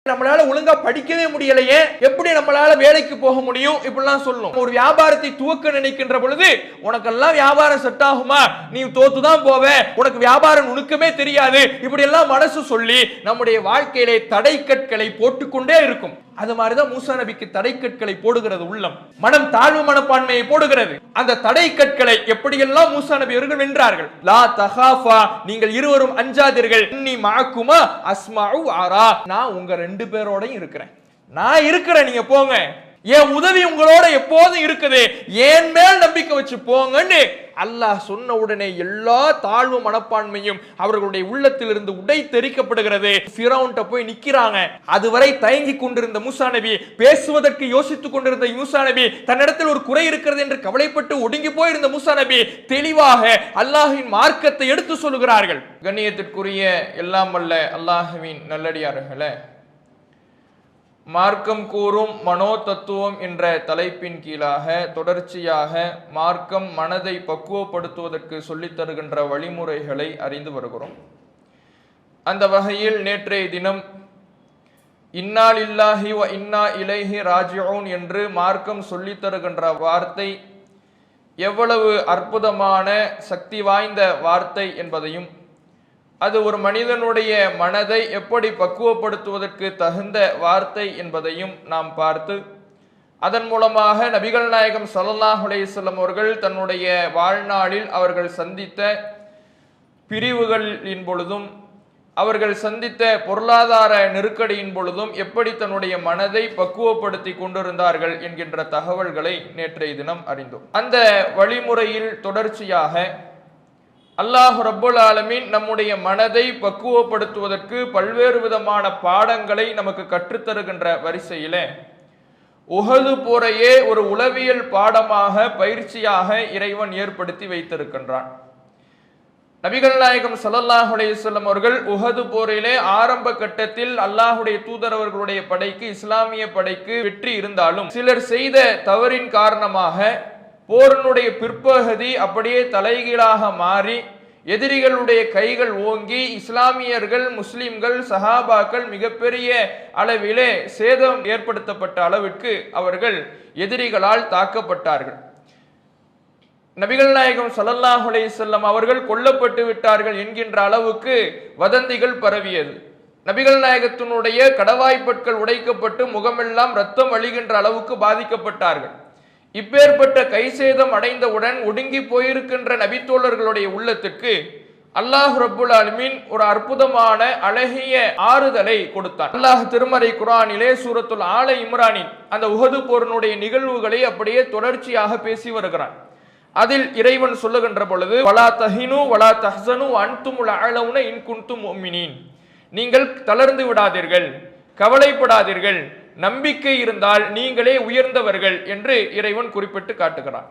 நம்மளால ஒழுங்கா படிக்கவே முடியலையே, எப்படி நம்மளால வேலைக்கு போக முடியும் இப்படிலாம் சொல்லும். ஒரு வியாபாரத்தை துவக்க நினைக்கின்ற பொழுது உனக்கெல்லாம் வியாபாரம் செட் ஆகுமா, நீ தோத்துதான் போவ, உனக்கு வியாபாரம் நுணுக்கமே தெரியாது, இப்படி எல்லாம் மனசு சொல்லி நம்முடைய வாழ்க்கையிலே தடை கற்களை போட்டுக்கொண்டே இருக்கும். அது மாதிரிதான் மூசா நபிக்கு தடை கற்களை போடுகிறது உள்ளம், மனம் தாழ்வு மனப்பான்மையை போடுகிறது. அந்த தடை கற்களை எப்படியெல்லாம் மூசா நபி அவர்கள் வென்றார்கள். லா தகாஃபா, நீங்கள் இருவரும் அஞ்சாதீர்கள், இன்னி மஅகுமா அஸ்மஉ அரா, நான் உங்க ரெண்டு பேரோடையும் இருக்கிறேன், நான் இருக்கிறேன், நீங்க போங்க, என் உதவி உங்களோட எப்போதும் இருக்குது, ஏன் மேல் நம்பிக்கை வச்சு போங்கன்னு அல்லாஹ் சொன்ன உடனே எல்லா தாழ்வு மனப்பான்மையும் அவர்களுடைய உள்ளத்தில் இருந்து உடை தெரிக்கப்படுகிறது. ஃபிரௌன்ட்ட போய் நிக்கிறாங்க. அதுவரை தயங்கி கொண்டிருந்த மூசா நபி, பேசுவதற்கு யோசித்துக் கொண்டிருந்த மூசா நபி, தன்னிடத்தில் ஒரு குறை இருக்கிறது என்று கவலைப்பட்டு ஒடுங்கி போயிருந்த மூசா நபி தெளிவாக அல்லாஹ்வின் மார்க்கத்தை எடுத்து சொல்லுகிறார்கள். கண்ணியத்திற்குரிய எல்லாம் வல்ல அல்லாஹ்வின் நல்லடியார்களே, மார்க்கம் கூறும் மனோ தத்துவம் என்ற தலைப்பின் கீழாக தொடர்ச்சியாக மார்க்கம் மனதை பக்குவப்படுத்துவதற்கு சொல்லித் தருகின்ற வழிமுறைகளை அறிந்து வருகிறோம். அந்த வகையில் நேற்றைய தினம் இன்னா லில்லாஹி வ இன்னா இலைஹி ராஜிஊன் என்று மார்க்கம் சொல்லித் தருகின்ற வார்த்தை எவ்வளவு அற்புதமான சக்தி வாய்ந்த வார்த்தை என்பதையும், அது ஒரு மனிதனுடைய மனதை எப்படி பக்குவப்படுத்துவதற்கு தகுந்த வார்த்தை என்பதையும் நாம் பார்த்து, அதன் மூலமாக நபிகள் நாயகம் ஸல்லல்லாஹு அலைஹி வஸல்லம் அவர்கள் தன்னுடைய வாழ்நாளில் அவர்கள் சந்தித்த பிரிவுகளின் பொழுதும், அவர்கள் சந்தித்த பொருளாதார நெருக்கடியின் பொழுதும் எப்படி தன்னுடைய மனதை பக்குவப்படுத்தி கொண்டிருந்தார்கள் என்கின்ற தகவல்களை நேற்றைய தினம் அறிந்தோம். அந்த வழிமுறையில் தொடர்ச்சியாக அல்லாஹ் ரப்புல் ஆலமீன் நம்முடைய மனதை பக்குவப்படுத்துவதற்கு பல்வேறு விதமான பாடங்களை நமக்கு கற்றுத்தருகின்ற வரிசையிலே உஹது போரையே ஒரு உளவியல் பாடமாக பயிற்சியாக இறைவன் ஏற்படுத்தி வைத்திருக்கின்றான். நபிகள் நாயகம் ஸல்லல்லாஹு அலைஹி வஸல்லம் அவர்கள் உஹது போரிலே ஆரம்ப கட்டத்தில் அல்லாஹுடைய தூதர் அவர்களுடைய படைக்கு, இஸ்லாமிய படைக்கு வெற்றி இருந்தாலும் சிலர் செய்த தவறின் காரணமாக போரினுடைய பிற்பகுதி அப்படியே தலைகீழாக மாறி எதிரிகளுடைய கைகள் ஓங்கி இஸ்லாமியர்கள், முஸ்லிம்கள், சஹாபாக்கள் மிகப்பெரிய அளவிலே சேதம் ஏற்படுத்தப்பட்ட அளவிற்கு அவர்கள் எதிரிகளால் தாக்கப்பட்டார்கள். நபிகள் நாயகம் ஸல்லல்லாஹு அலைஹி வஸல்லம் அவர்கள் கொல்லப்பட்டு விட்டார்கள் என்கின்ற அளவுக்கு வதந்திகள் பரவியது. நபிகள் நாயகத்தினுடைய கடவாய்ப்பற்கள் உடைக்கப்பட்டு முகமெல்லாம் ரத்தம் வழிகின்ற அளவுக்கு பாதிக்கப்பட்டார்கள். இப்பேற்பட்ட கைசேதம் அடைந்தவுடன் ஒடுங்கி போயிருக்கின்ற நபித்தோழர்களுடைய உள்ளத்துக்கு அல்லாஹ் ரப்புல் ஆலமீன் ஒரு அற்புதமான அழகிய ஆறுதலை கொடுத்தான். அல்லாஹ் திருமறை குர்ஆனிலே சூரத்துல் ஆல இம்ரானின் அந்த உஹது போரினுடைய நிகழ்வுகளை அப்படியே தொடர்ச்சியாக பேசி வருகிறான். அதில் இறைவன் சொல்லுகின்ற பொழுது, வலா தஹினு வலா தஹ்சனு அன்துமுல் அஅலவுன இன் குன்தும் முஃமினீன், நீங்கள் தளர்ந்து விடாதீர்கள், கவலைப்படாதீர்கள், நம்பிக்கை இருந்தால் நீங்களே உயர்ந்தவர்கள் என்று இறைவன் குறிப்பிட்டு காட்டுகிறான்.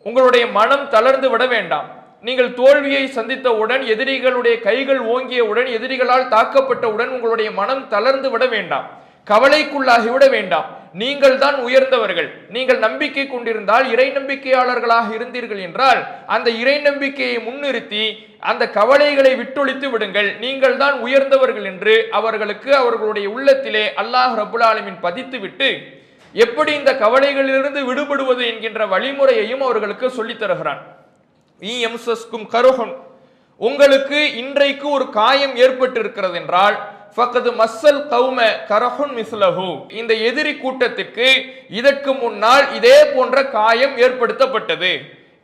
உங்களுடைய மனம் தளர்ந்து விட வேண்டாம். நீங்கள் தோல்வியை சந்தித்தவுடன், எதிரிகளுடைய கைகள் ஓங்கியவுடன், எதிரிகளால் தாக்கப்பட்டவுடன் உங்களுடைய மனம் தளர்ந்து விட வேண்டாம், கவலைக்குள்ளாகிவிட வேண்டாம். நீங்கள் தான் உயர்ந்தவர்கள். நீங்கள் நம்பிக்கை கொண்டிருந்தால், இறை நம்பிக்கையாளர்களாக இருந்தீர்கள் என்றால், அந்த இறை நம்பிக்கையை முன்னிறுத்தி அந்த கவலைகளை விட்டொழித்து விடுங்கள், நீங்கள் தான் உயர்ந்தவர்கள் என்று அவர்களுக்கு அவர்களுடைய உள்ளத்திலே அல்லாஹ் ரப்புல் ஆலமீன் பதித்து விட்டு, எப்படி இந்த கவலைகளிலிருந்து விடுபடுவது என்கின்ற வழிமுறையையும் அவர்களுக்கு சொல்லித் தருகிறான். உங்களுக்கு இன்றைக்கு ஒரு காயம் ஏற்பட்டிருக்கிறது என்றால், ஃபக்கது மஸ்ஸல் கௌம கரஹுன் மிஸ்லஹு, இந்த எதிரி கூட்டத்திற்கு இதற்கு முன்னால் இதே போன்ற காயம் ஏற்படுத்தப்பட்டது.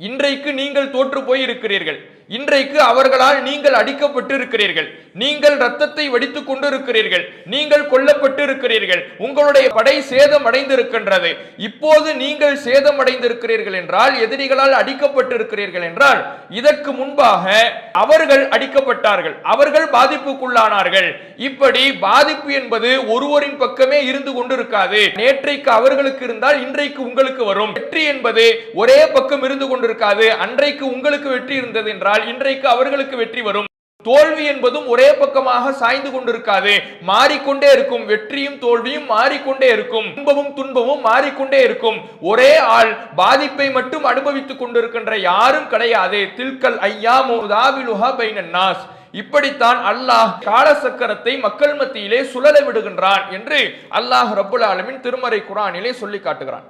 இன்றைக்கு நீங்கள் தோற்று போய் இருக்கிறீர்கள், இன்றைக்கு அவர்களால் நீங்கள் அடிக்கப்பட்டு இருக்கிறீர்கள், நீங்கள் ரத்தத்தை வடித்துக் கொண்டு இருக்கிறீர்கள், நீங்கள் கொல்லப்பட்டு இருக்கிறீர்கள், உங்களுடைய படை சேதம் அடைந்திருக்கின்றது. இப்போது நீங்கள் சேதம் அடைந்திருக்கிறீர்கள் என்றால், எதிரிகளால் அடிக்கப்பட்டு இருக்கிறீர்கள் என்றால், இதற்கு முன்பாக அவர்கள் அடிக்கப்பட்டார்கள், அவர்கள் பாதிப்புக்குள்ளானார்கள். இப்படி பாதிப்பு என்பது ஒருவரின் பக்கமே இருந்து கொண்டிருக்காது. நேற்றைக்கு அவர்களுக்கு இருந்தால் இன்றைக்கு உங்களுக்கு வரும். வெற்றி என்பது ஒரே பக்கம் இருந்து கொண்டிருக்காது. அன்றைக்கு உங்களுக்கு வெற்றி இருந்தது என்றால் இன்றைக்கு அவர்களுக்கு வெற்றி வரும். தோல்வி என்பதும் ஒரே பக்கமாக சாய்ந்து கொண்டிருக்காது, மாறிக்கொண்டே இருக்கும். வெற்றியும் தோல்வியும் மாறிக்கொண்டே இருக்கும், இன்பமும் துன்பமும் மாறிக்கொண்டே இருக்கும். ஒரே ஆள் பாதிப்பை மட்டும் அனுபவித்துக் கொண்டிருக்கின்ற யாரும் கிடையாது. தில்கல் ஐயாமு தாவிலுஹா பைனன் நாஸ், இப்படித்தான் அல்லாஹ் காலசக்கரத்தை மக்கள் மத்தியிலே சுழல விடுகின்றான் என்று அல்லாஹ் ரப்புல் ஆலமீன் திருமறை குர்ஆனிலே சொல்லி காட்டுகிறான்.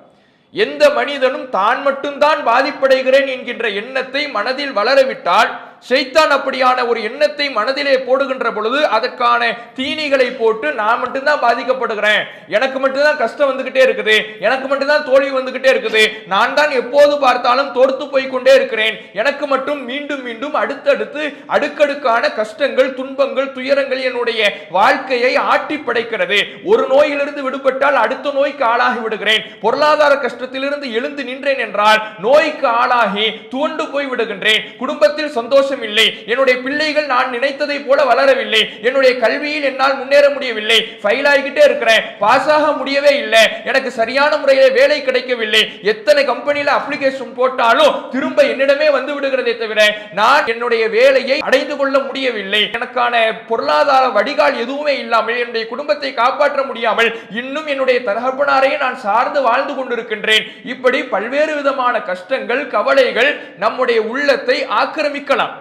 எந்த மனிதனும் தான் மட்டும்தான் பாதிப்படைகிறேன் என்கின்ற எண்ணத்தை மனதில் வளரவிட்டால், ஷைத்தான் அப்படியான ஒரு எண்ணத்தை மனதிலே போடுகின்ற பொழுது அதற்கான தீனிகளை போட்டு நான் மட்டும்தான் பாதிக்கப்படுகிறேன், எனக்கு மட்டும்தான் கஷ்டம் வந்துகிட்டே இருக்குது, எனக்கு மட்டும்தான் தோல்வி வந்துகிட்டே இருக்குது, நான் தான் எப்போது பார்த்தாலும் தோர்த்து போய்கொண்டே இருக்கிறேன், எனக்கு மட்டும் மீண்டும் மீண்டும் அடுத்தடுத்து அடுக்கடுக்கான கஷ்டங்கள், துன்பங்கள், துயரங்கள் என்னுடைய வாழ்க்கையை ஆட்டி படைக்கிறது, ஒரு நோயிலிருந்து விடுபட்டால் அடுத்த நோய்க்கு ஆளாகி விடுகிறேன், பொருளாதார கஷ்டத்திலிருந்து எழுந்து நின்றேன் என்றால் நோய்க்கு ஆளாகி துவண்டு போய் விடுகின்றேன், குடும்பத்தில் சந்தோஷம் இல்லை, என்னுடைய பிள்ளைகள் நான் நினைத்ததை போல வளரவில்லை, என்னுடைய கல்வியில் என்னால் முன்னேற முடியவில்லை, ஃபெயில் ஆகிட்டே இருக்கிறேன், பாஸ் ஆக முடியவே இல்லை, எனக்கு சரியான முறையில் வேலை கிடைக்கவில்லை, எத்தனை கம்பெனியில் அப்ளிகேஷன் போட்டாலும் திரும்ப என்னிடமே வந்து விடுகிறதே தவிர நான் என்னுடைய வேலையை அடைந்து கொள்ள முடியவில்லை, எனக்கான பொருளாதார வடிகால் எதுவுமே இல்லாமல் என்னுடைய குடும்பத்தை காப்பாற்ற முடியாமல் இன்னும் என்னுடைய தகப்பனாரையே நான் சார்ந்து வாழ்ந்து கொண்டிருக்கின்றேன். இப்படி பல்வேறு விதமான கஷ்டங்கள், கவலைகள் நம்முடைய உள்ளத்தை ஆக்கிரமிக்கலாம்.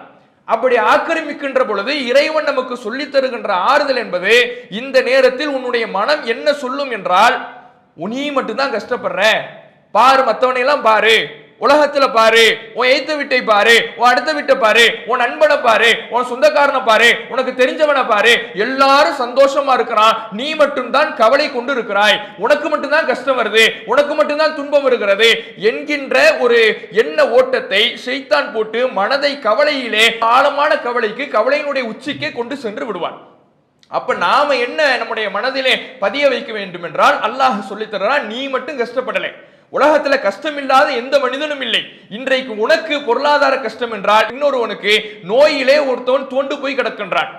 அப்படி ஆக்கிரமிக்கின்ற பொழுது இறைவன் நமக்கு சொல்லித் தருகின்ற ஆறுதல் என்பது, இந்த நேரத்தில் உன்னுடைய மனம் என்ன சொல்லும் என்றால், நீ மட்டும்தான் கஷ்டப்படுற பாரு, மற்றவனை எல்லாம் பாரு, உலகத்துல பாரு, உன் எய்த்த வீட்டை பாரு, உன் அடுத்த வீட்டை பாரு, உன் நண்பனை பாரு, உன் சொந்தக்காரனை பாரு, உனக்கு தெரிஞ்சவனை பாரு, எல்லாரும் சந்தோஷமா இருக்கிறான், நீ மட்டும்தான் கவலை கொண்டு இருக்கிறாய், உனக்கு மட்டும்தான் கஷ்டம் வருது, உனக்கு மட்டும்தான் துன்பம் வருகிறது என்கின்ற ஒரு எண்ண ஓட்டத்தை ஷைத்தான் போட்டு மனதை கவலையிலே, ஆழமான கவலைக்கு, கவலையினுடைய உச்சிக்கே கொண்டு சென்று விடுவான். அப்ப நாம என்ன நம்முடைய மனதிலே பதிய வைக்க வேண்டும் என்றால், அல்லாஹ் சொல்லித் தர்றான், நீ மட்டும் கஷ்டப்படலை, உலகத்துல கஷ்டம் இல்லாத எந்த மனிதனும் இல்லை. இன்றைக்கு உனக்கு பொருளாதார கஷ்டம் என்றால் இன்னொருவனுக்கு நோயிலே ஒருத்தவன் தோண்டு போய் கிடக்கின்றான்.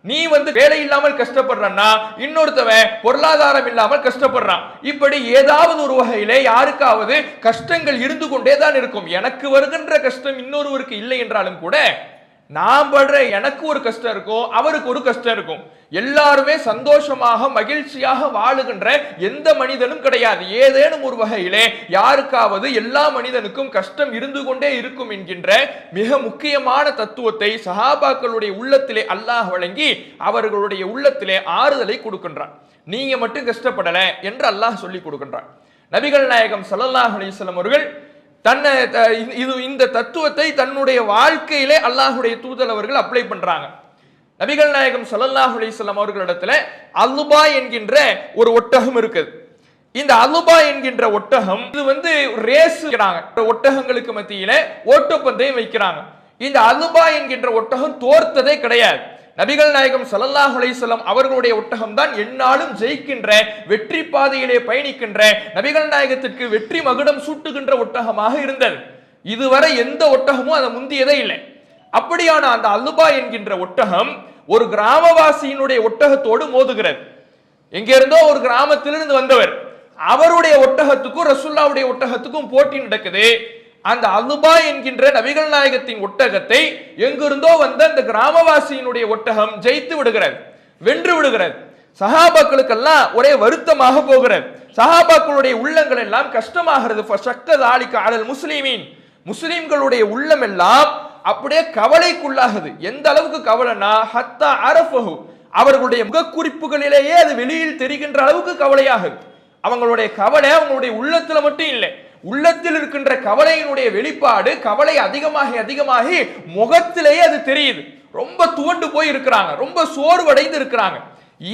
நீ வேலை இல்லாமல் கஷ்டப்படுறன்னா இன்னொருத்தவன் பொருளாதாரம் இல்லாமல் கஷ்டப்படுறான். இப்படி ஏதாவது ஒரு வகையிலே யாருக்காவது கஷ்டங்கள் இருந்து கொண்டே தான் இருக்கும். எனக்கு வருகின்ற கஷ்டம் இன்னொருவருக்கு இல்லை என்றாலும் கூட நான் படுற எனக்கு ஒரு கஷ்டம் இருக்கும், அவருக்கு ஒரு கஷ்டம் இருக்கும். எல்லாருமே சந்தோஷமாக மகிழ்ச்சியாக வாழுகின்ற எந்த மனிதனும் கிடையாது. ஏதேனும் ஒரு வகையிலே யாருக்காவது எல்லா மனிதனுக்கும் கஷ்டம் இருந்து கொண்டே இருக்கும் என்கின்ற மிக முக்கியமான தத்துவத்தை சஹாபாக்களுடைய உள்ளத்திலே அல்லாஹ் வழங்கி அவர்களுடைய உள்ளத்திலே ஆறுதலை கொடுக்கின்றான். நீங்க மட்டும் கஷ்டப்படல என்று அல்லாஹ் சொல்லி கொடுக்கின்றான். நபிகள் நாயகம் ஸல்லல்லாஹு அலைஹி வஸல்லம் அவர்கள் இந்த தத்துவத்தை தன்னுடைய வாழ்க்கையிலே அல்லாஹ்வுடைய தூதர் அவர்கள் அப்ளை பண்றாங்க. நபிகள் நாயகம் ஸல்லல்லாஹு அலைஹி வஸல்லம் அவர்களிடத்துல அலுபா என்கின்ற ஒரு ஒட்டகம் இருக்குது. இந்த அலுபா என்கின்ற ஒட்டகம் இது ரேஸ் வைக்கிறாங்க, ஒட்டகங்களுக்கு மத்தியில ஓட்டப்பந்தயம் வைக்கிறாங்க. இந்த அலுபா என்கின்ற ஒட்டகம் தோர்த்ததே கிடையாது. நபிகள் நாயகம் ஸல்லல்லாஹு அலைஹி வஸல்லம் அவர்களுடைய ஒட்டகம் தான் எந்நாளும் ஜெயிக்கின்ற, வெற்றி பாதையிலே பயணிக்கின்ற, நபிகள் நாயகத்திற்கு வெற்றி மகுடம் சூட்டுகின்ற ஒட்டகமாக இருந்தது. இதுவரை எந்த ஒட்டகமும் அதை முந்தியதே இல்லை. அப்படியான அந்த அலுபா என்கின்ற ஒட்டகம் ஒரு கிராமவாசியினுடைய ஒட்டகத்தோடு மோதுகிறது. எங்கிருந்தோ ஒரு கிராமத்திலிருந்து வந்தவர், அவருடைய ஒட்டகத்துக்கும் ரசூலுல்லாஹ்வுடைய ஒட்டகத்துக்கும் போட்டி நடக்குது. அந்த அலுபா என்கின்ற நபிகள் நாயகத்தின் ஒட்டகத்தை எங்கிருந்தோ வந்த அந்த கிராமவாசியினுடைய ஒட்டகம் ஜெயித்து விடுகிறது, வென்று விடுகிறது. சஹாபாக்களுக்கெல்லாம் ஒரே வருத்தமாக போகிறது. சஹாபாக்களுடைய உள்ளங்கள் எல்லாம் கஷ்டமாகிறது. முஸ்லிம்களுடைய உள்ளம் எல்லாம் அப்படியே கவலைக்குள்ளாகுது. எந்த அளவுக்கு கவலைனா, ஹத்தா அரஃபஹு, அவர்களுடைய முகக்குறிப்புகளிலேயே அது வெளியில் தெரிகின்ற அளவுக்கு கவலையாகுது. அவங்களுடைய கவலை அவங்களுடைய உள்ளத்துல மட்டும் இல்லை, உள்ளத்தில் இருக்கின்ற கவலையினுடைய வெளிப்பாடு, கவலை அதிகமாகி அதிகமாகி முகத்திலேயே அது தெரியுது. ரொம்ப துவண்டு போய் இருக்கிறாங்க, ரொம்ப சோர்வடைந்து இருக்கிறாங்க.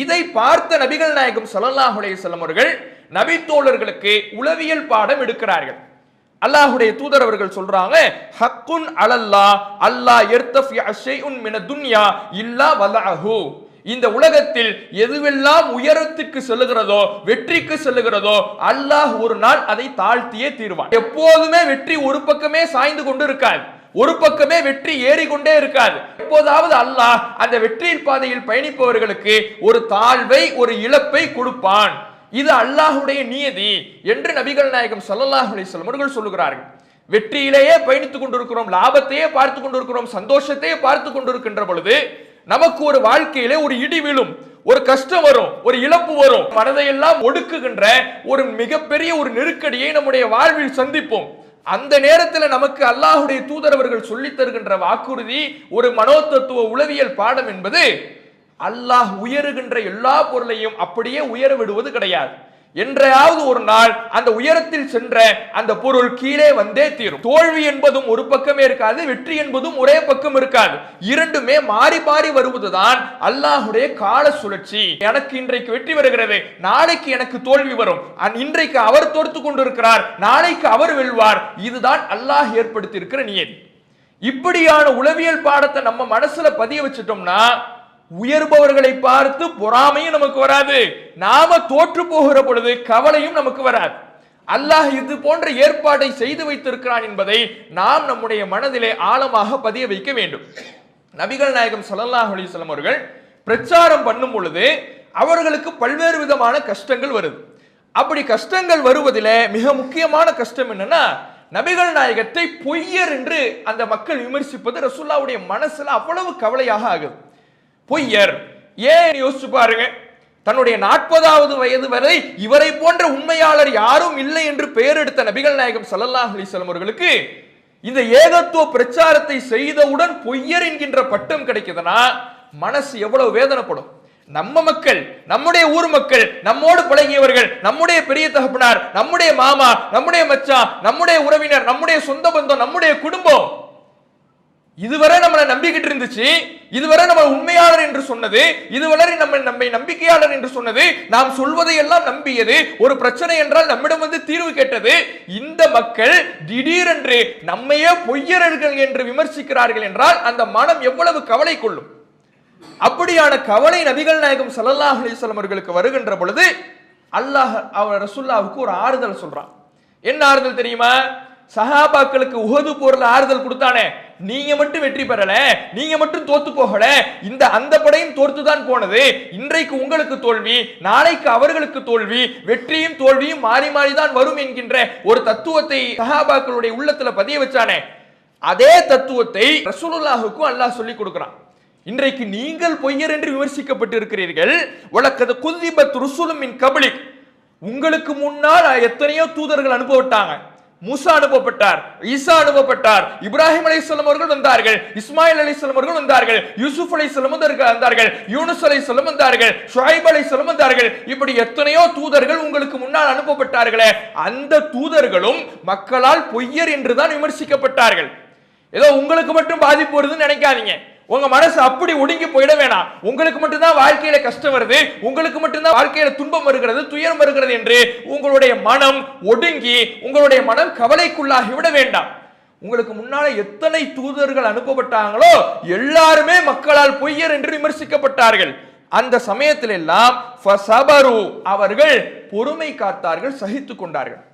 இதை பார்த்த நபிகள் நாயகம் ஸல்லல்லாஹு அலைஹி வஸல்லம் அவர்கள் நபி தோழர்களுக்கு உளவியல் பாடம் எடுக்கிறார்கள். அல்லாஹ்வுடைய தூதர் அவர்கள் சொல்றாங்க, ஹக்குன் அலல்லாஹ் அல்லா யர்தஃபி ஷைஉன் மினத் துன்யா இல்லா வலஅஹு. இந்த உலகத்தில் எதுவெல்லாம் உயரத்துக்கு செல்லுகிறதோ, வெற்றிக்கு செல்லுகிறதோ, அல்லாஹ் ஒரு நாள் அதை தாழ்த்தியே தீர்வான். எப்போதுமே வெற்றி ஒரு பக்கமே சாய்ந்து கொண்டு இருக்காது, ஒரு பக்கமே வெற்றி ஏறிக்கொண்டே இருக்காது. எப்போதாவது அல்லாஹ் அந்த வெற்றி பாதையில் பயணிப்பவர்களுக்கு ஒரு தாழ்வை, ஒரு இழப்பை கொடுப்பான். இது அல்லாஹ்வுடைய நியதி என்று நபிகள் நாயகம் ஸல்லல்லாஹு அலைஹி வஸல்லம் அவர்கள் சொல்லுகிறார்கள். வெற்றியிலேயே பயணித்துக் கொண்டிருக்கிறோம், லாபத்தையே பார்த்து கொண்டிருக்கிறோம், சந்தோஷத்தையே பார்த்து கொண்டிருக்கின்ற பொழுது நமக்கு ஒரு வாழ்க்கையிலே ஒரு இடி விழும், ஒரு கஷ்டம் வரும், ஒரு இழப்பு வரும். மனதையெல்லாம் ஒடுக்குகின்ற ஒரு மிகப்பெரிய ஒரு நெருக்கடியை நம்முடைய வாழ்வில் சந்திப்போம். அந்த நேரத்தில் நமக்கு அல்லாஹுடைய தூதரவர்கள் சொல்லித் தருகின்ற வாக்குறுதி, ஒரு மனோதத்துவ உளவியல் பாடம் என்பது, அல்லாஹ் உயருகின்ற எல்லா பொருளையும் அப்படியே உயர விடுவது கிடையாது. என்றாவது ஒரு நாள் அந்த உயரத்தில் சென்ற அந்த பொருள் கீழே வந்தே தீரும். தோல்வி என்பதும் ஒரு பக்கமே இருக்காது, வெற்றி என்பதும் ஒரே பக்கம் இருக்காது. இரண்டுமே மாறி மாறி வருவதுதான் அல்லாஹுடைய கால சுழற்சி. எனக்கு இன்றைக்கு வெற்றி வருகிறது, நாளைக்கு எனக்கு தோல்வி வரும். இன்றைக்கு அவர் தோற்று கொண்டிருக்கிறார், நாளைக்கு அவர் வெல்வார். இதுதான் அல்லாஹ் ஏற்படுத்தி இருக்கிற நியதி. இப்படியான உளவியல் பாடத்தை நம்ம மனசுல பதிய வச்சுட்டோம்னா உயர்பவர்களை பார்த்து பொறாமையும் நமக்கு வராது, நாம தோற்று போகிற பொழுது கவலையும் நமக்கு வராது. அல்லாஹ் இது போன்ற ஏற்பாடை செய்து வைத்திருக்கிறான் என்பதை நாம் நம்முடைய மனதிலே ஆழமாக பதிய வைக்க வேண்டும். நபிகள் நாயகம் ஸல்லல்லாஹு அலைஹி வஸல்லம் அவர்கள் பிரச்சாரம் பண்ணும் பொழுது அவர்களுக்கு பல்வேறு விதமான கஷ்டங்கள் வருது. அப்படி கஷ்டங்கள் வருவதிலே மிக முக்கியமான கஷ்டம் என்னன்னா, நபிகள் நாயகத்தை பொய்யர் என்று அந்த மக்கள் விமர்சிப்பது ரசூலுல்லாஹ்வுடைய மனசுல அவ்வளவு கவலையாக ஆகுது. பொய்யர் ஏன் யோசிச்சு பாருங்க, தன்னுடைய 40வது வயது வரை இவரை போன்ற உண்மையாளர் யாரும் இல்லை என்று பெயர் எடுத்த நபிகள் நாயகம் ஸல்லல்லாஹு அலைஹி வஸல்லம் அவர்களுக்கு இந்த ஏகத்துவ பிரச்சாரத்தை செய்தவுடன் பொய்யர் என்கின்ற பட்டம் கிடைக்குதுன்னா மனசு எவ்வளவு வேதனைப்படும். நம்ம மக்கள், நம்முடைய ஊர் மக்கள், நம்மோடு பழகியவர்கள், நம்முடைய பெரிய தகப்பனார், நம்முடைய மாமா, நம்முடைய மச்சான், நம்முடைய உறவினர், நம்முடைய சொந்த பந்தம், நம்முடைய குடும்பம் இதுவரை நம்மளை நம்பிக்கிட்டு இருந்துச்சு, இதுவரை நம்ம உண்மையாளர் என்று சொன்னது, இதுவரை நம்மை நம்பிக்கையாளர் என்று சொன்னது, நாம் சொல்வதை எல்லாம் நம்பியது, ஒரு பிரச்சனை என்றால் நம்மிடம் வந்து தீர்வு கேட்டது. இந்த மக்கள் திடீரென்று நம்மையே பொய்யர்கள் என்று விமர்சிக்கிறார்கள் என்றால் அந்த மனம் எவ்வளவு கவலை கொள்ளும். அப்படியான கவலை நபிகள் நாயகம் ஸல்லல்லாஹு அலைஹி வஸல்லம் அவர்களுக்கு வருகின்ற பொழுது அல்லாஹ் அவர் ரசூலுல்லாஹ்வுக்கு ஒரு ஆறுதல் சொல்றான். என்ன ஆறுதல் தெரியுமா? சஹாபாக்களுக்கு உஹது போர்ல ஆறுதல் கொடுத்தானே, நீங்க மட்டும் வெற்றி பெறல, நீங்க மட்டும் தோத்து போகல, அந்த படையும் தோற்றுதான் போனது, இன்றைக்கு உங்களுக்கு தோல்வி, நாளைக்கு அவர்களுக்கு தோல்வி, வெற்றியும் தோல்வியும் மாறி மாறிதான் வரும் என்கின்ற ஒரு தத்துவத்தை சஹாபாக்களுடைய உள்ளத்துல பதிய வச்சானே, அதே தத்துவத்தை ரசூலுல்லாஹ்வுக்கும் அல்லாஹ் சொல்லி கொடுக்கிறான். இன்றைக்கு நீங்கள் பொய்யர் என்று விமர்சிக்கப்பட்டு இருக்கிறீர்கள். வலக்கத் குஸிபத் ருசுலும் மின் கப்லிக், உங்களுக்கு முன்னால் எத்தனையோ தூதர்கள் அனுப்பப்பட்டாங்க. மூசா அனுப்பப்பட்டார், ஈசா அனுப்பப்பட்டார், இப்ராஹிம் அலைஹிஸ்ஸலாம் அவர்கள் வந்தார்கள், இஸ்மாயில் அலைஹிஸ்ஸலாம் அவர்கள் வந்தார்கள், யூசுப் அலைஹிஸ்ஸலாம் வந்தார்கள், யூனுஸ் அலைஹிஸ்ஸலாம் வந்தார்கள், ஷுஐப் அலைஹிஸ்ஸலாம் வந்தார்கள். இப்படி எத்தனையோ தூதர்கள் உங்களுக்கு முன்னால் அனுப்பப்பட்டார்களே, அந்த தூதர்களும் மக்களால் பொய்யர் என்றுதான் விமர்சிக்கப்பட்டார்கள். ஏதோ உங்களுக்கு மட்டும் பாதிப்பு வருதுன்னு நினைக்காதீங்க. உங்க மனசு அப்படி ஒடுங்கி போயிட வேணாம். உங்களுக்கு மட்டும்தான் வாழ்க்கையில கஷ்டம் வருது, உங்களுக்கு மட்டும்தான் வாழ்க்கையில துன்பம் வருகிறது, துயரம் வருகிறது என்று உங்களுடைய மனம் ஒடுங்கி, உங்களுடைய மனம் கவலைக்குள்ளாகி விட வேண்டாம். உங்களுக்கு முன்னால எத்தனை தூதர்கள் அனுப்பப்பட்டாங்களோ எல்லாருமே மக்களால் பொய்யர் என்று விமர்சிக்கப்பட்டார்கள். அந்த சமயத்தில் எல்லாம் அவர்கள் பொறுமை காத்தார்கள், சகித்துக் கொண்டார்கள்.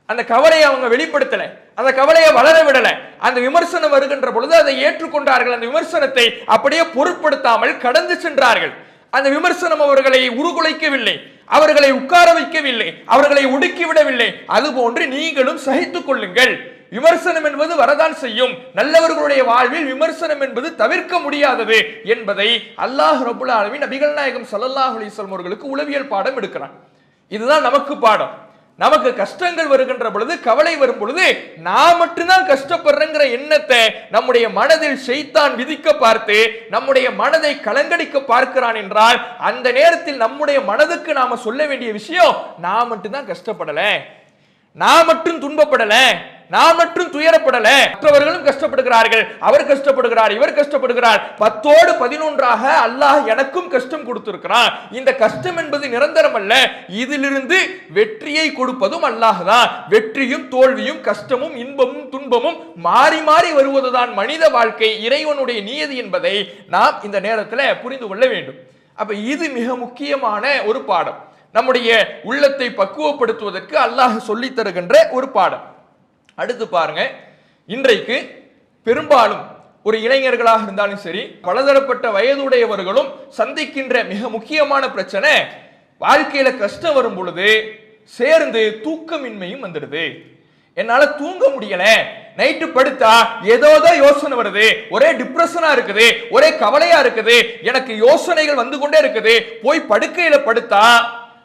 அந்த கவலையை அவங்க வெளிப்படுத்தல, அந்த கவலையை வளர விடல. அந்த விமர்சனம் வருகின்ற பொழுது அதை ஏற்றுக்கொண்டார்கள். அந்த விமர்சனத்தை அப்படியே பொருட்படுத்தாமல் கடந்து சென்றார்கள். அந்த விமர்சனம் அவர்களை உருகுலைக்கவில்லை, அவர்களை உட்கார வைக்கவில்லை, அவர்களை ஒடுக்கிவிடவில்லை. அதுபோன்று நீங்களும் சகித்துக் கொள்ளுங்கள். விமர்சனம் என்பது வரதான் செய்யும். நல்லவர்களுடைய வாழ்வில் விமர்சனம் என்பது தவிர்க்க முடியாதது என்பதை அல்லாஹ் ரப்புல் ஆலமீன் நபிகள் நாயகம் ஸல்லல்லாஹு அலைஹி வஸல்லம் அவர்களுக்கு உளவியல் பாடம் எடுக்கிறான். இதுதான் நமக்கு பாடம். நமக்கு கஷ்டங்கள் வருகின்ற பொழுது, கவலை வரும் பொழுது நான் மட்டும்தான் கஷ்டப்படுறேங்கிற எண்ணத்தை நம்முடைய மனதில் ஷைத்தான் விதிக்க பார்த்து நம்முடைய மனதை கலங்கடிக்க பார்க்கிறான் என்றால், அந்த நேரத்தில் நம்முடைய மனதுக்கு நாம சொல்ல வேண்டிய விஷயம், நான் மட்டும்தான் கஷ்டப்படல, நான் மட்டும் துன்பப்படல, நான் மட்டும் துயரப்படல, மற்றவர்களும் கஷ்டப்படுகிறார்கள், அவர் கஷ்டப்படுகிறார், இவர் கஷ்டப்படுகிறார், 10ஓடு 11ஆக அல்லாஹ் எனக்கும் கஷ்டம் கொடுத்திருக்கிறான். இந்த கஷ்டம் என்பது நிரந்தரம் அல்ல, இதிலிருந்து வெற்றியை கொடுப்பதும் அல்லாஹ் தான். வெற்றியும் தோல்வியும் கஷ்டமும் இன்பமும் துன்பமும் மாறி மாறி வருவதுதான் மனித வாழ்க்கை, இறைவனுடைய நியதி என்பதை நாம் இந்த நேரத்தில் புரிந்து கொள்ள வேண்டும். அப்ப இது மிக முக்கியமான ஒரு பாடம், நம்முடைய உள்ளத்தை பக்குவப்படுத்துவதற்கு அல்லாஹ் சொல்லி தருகின்ற ஒரு பாடம். அடுத்து பாருங்க, இன்றைக்கு பெரும்பாலும் ஒரு இளைஞர்களாக இருந்தாலும் சரி, பலதரப்பட்ட வயதுடையவர்களும் சந்திக்கின்ற மிக முக்கியமான பிரச்சனை, வாழ்க்கையில கஷ்டம் வரும் பொழுது சேர்ந்து தூக்கமின்மையும் வந்துடுது. என்னால தூங்க முடியல, நைட்டு படுத்தா ஏதோதோ யோசனை வருது, ஒரே டிப்ரெஷனா இருக்குது, ஒரே கவலையா இருக்குது, எனக்கு யோசனைகள் வந்து கொண்டே இருக்குது, போய் படுக்கையில படுத்தா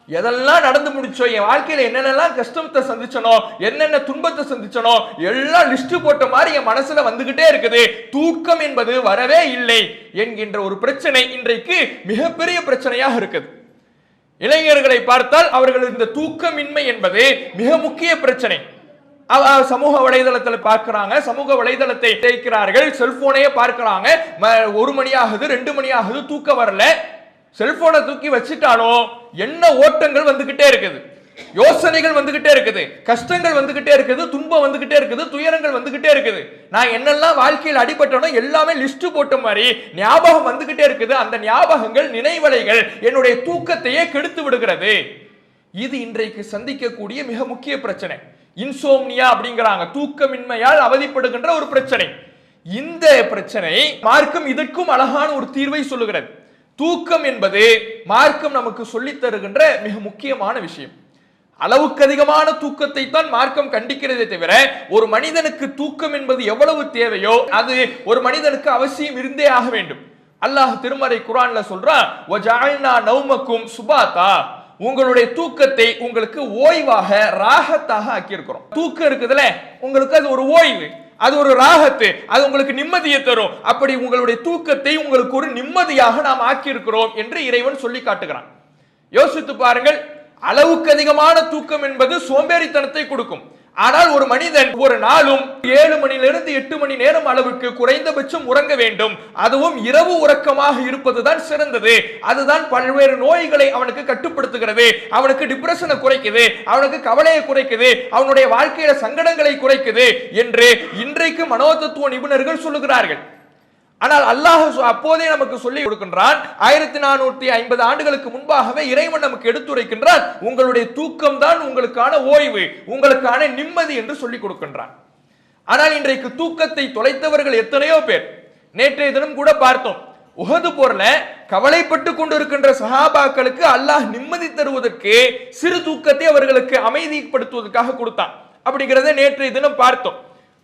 எதெல்லாம் நடந்து முடிச்சோ, என் வாழ்க்கையில என்னென்னலாம் கஷ்டத்தை சந்திச்சனோ, என்னென்ன துன்பத்தை சந்திச்சனோ எல்லாம் லிஸ்ட் போட்ட மாதிரி என் மனசுல வந்துகிட்டே இருக்குது. தூக்கம் என்பது வரவே இல்லை என்கின்ற ஒரு பிரச்சனை இன்றைக்கு மிகப்பெரிய பிரச்சனையாக இருக்குது. இளைஞர்களை பார்த்தால் அவர்கள் இந்த தூக்கமின்மை என்பது மிக முக்கிய பிரச்சனை. சமூக வலைதளத்தில் பார்க்கிறாங்க, சமூக வலைதளத்தை தேய்க்கிறார்கள், செல்போனையே பார்க்கிறாங்க. 1 மணி ஆகுது, 2 மணி ஆகுது, தூக்கம் வரல. செல்போனை தூக்கி வச்சுட்டாலும் என்ன ஓட்டங்கள் வந்துகிட்டே இருக்குது, யோசனைகள் வந்துகிட்டே இருக்குது, கஷ்டங்கள் வந்துகிட்டே இருக்குது, துன்பம் வந்துகிட்டே இருக்குது, துயரங்கள் வந்துகிட்டே இருக்குது. நான் என்னெல்லாம் வாழ்க்கையில் அடிபட்டனோ எல்லாமே லிஸ்ட் போட்ட மாதிரி ஞாபகம் வந்துகிட்டே இருக்குது. அந்த ஞாபகங்கள், நினைவலைகள் என்னுடைய தூக்கத்தையே கெடுத்து விடுகிறது. இது இன்றைக்கு சந்திக்கக்கூடிய மிக முக்கிய பிரச்சனை. இன்சோம்னியா அப்படிங்கிறாங்க, தூக்கமின்மையால் அவதிப்படுகின்ற ஒரு பிரச்சனை. இந்த பிரச்சனை மார்க்கம் இதற்கும் அழகான ஒரு தீர்வை சொல்லுகிறது. தூக்கம் என்பது மார்க்கம் நமக்கு சொல்லித் தருகின்ற மிக முக்கியமான விஷயம். அளவுக்கு அதிகமான தூக்கத்தை தான் மார்க்கம் கண்டிக்கிறதே தவிர, ஒரு மனிதனுக்கு தூக்கம் என்பது எவ்வளவு தேவையோ அது ஒரு மனிதனுக்கு அவசியம் இருந்தே ஆக வேண்டும். அல்லாஹ் திருமறை குர்ஆன்ல சொல்றான், வஜஅல்னா நௌமக்கும் சுபாதா, உங்களுடைய தூக்கத்தை உங்களுக்கு ஓய்வாக, ராகத்தாக ஆக்கியிருக்கிறோம். தூக்கம் இருக்குதுல, உங்களுக்கு அது ஒரு ஓய்வு, அது ஒரு ராகத்து, அது உங்களுக்கு நிம்மதியை தரும். அப்படி உங்களுடைய தூக்கத்தை உங்களுக்கு ஒரு நிம்மதியாக நாம் ஆக்கியிருக்கிறோம் என்று இறைவன் சொல்லி காட்டுகிறான். யோசித்து பாருங்கள், அளவுக்கு அதிகமான தூக்கம் என்பது சோம்பேறித்தனத்தை கொடுக்கும். ஆனால் ஒரு மனிதன் ஒரு நாளும் 7 மணியிலிருந்து 8 மணி நேரம் அளவுக்கு குறைந்தபட்சம் உறங்க வேண்டும். அதுவும் இரவு உறக்கமாக இருப்பதுதான் சிறந்தது. அதுதான் பல்வேறு நோய்களை அவனுக்கு கட்டுப்படுத்துகிறது, அவனுக்கு டிப்ரெஷனை குறைக்குது, அவனுக்கு கவலையை குறைக்குது, அவனுடைய வாழ்க்கையில சங்கடங்களை குறைக்குது என்று இன்றைக்கு மனோதத்துவ நிபுணர்கள் சொல்லுகிறார்கள். ஆனால் அல்லாஹ் அப்போதே நமக்கு சொல்லி கொடுக்கின்றான், 1450 ஆண்டுகளுக்கு முன்பாகவே இறைவன் நமக்கு எடுத்துரைக்கின்றான், உங்களுடைய தூக்கம் தான் உங்களுக்கான ஓய்வு, உங்களுக்கான நிம்மதி என்று சொல்லிக் கொடுக்கின்றான். ஆனால் இன்றைக்கு தூக்கத்தை தொலைத்தவர்கள் எத்தனையோ பேர். நேற்றைய தினம் கூட பார்த்தோம், உஹது போர்ல கவலைப்பட்டு கொண்டிருக்கின்ற சஹாபாக்களுக்கு அல்லாஹ் நிம்மதி தருவதற்கு சிறு தூக்கத்தை அவர்களுக்கு அமைதிப்படுத்துவதற்காக கொடுத்தான். அப்படிங்கிறத நேற்றைய தினம் பார்த்தோம்.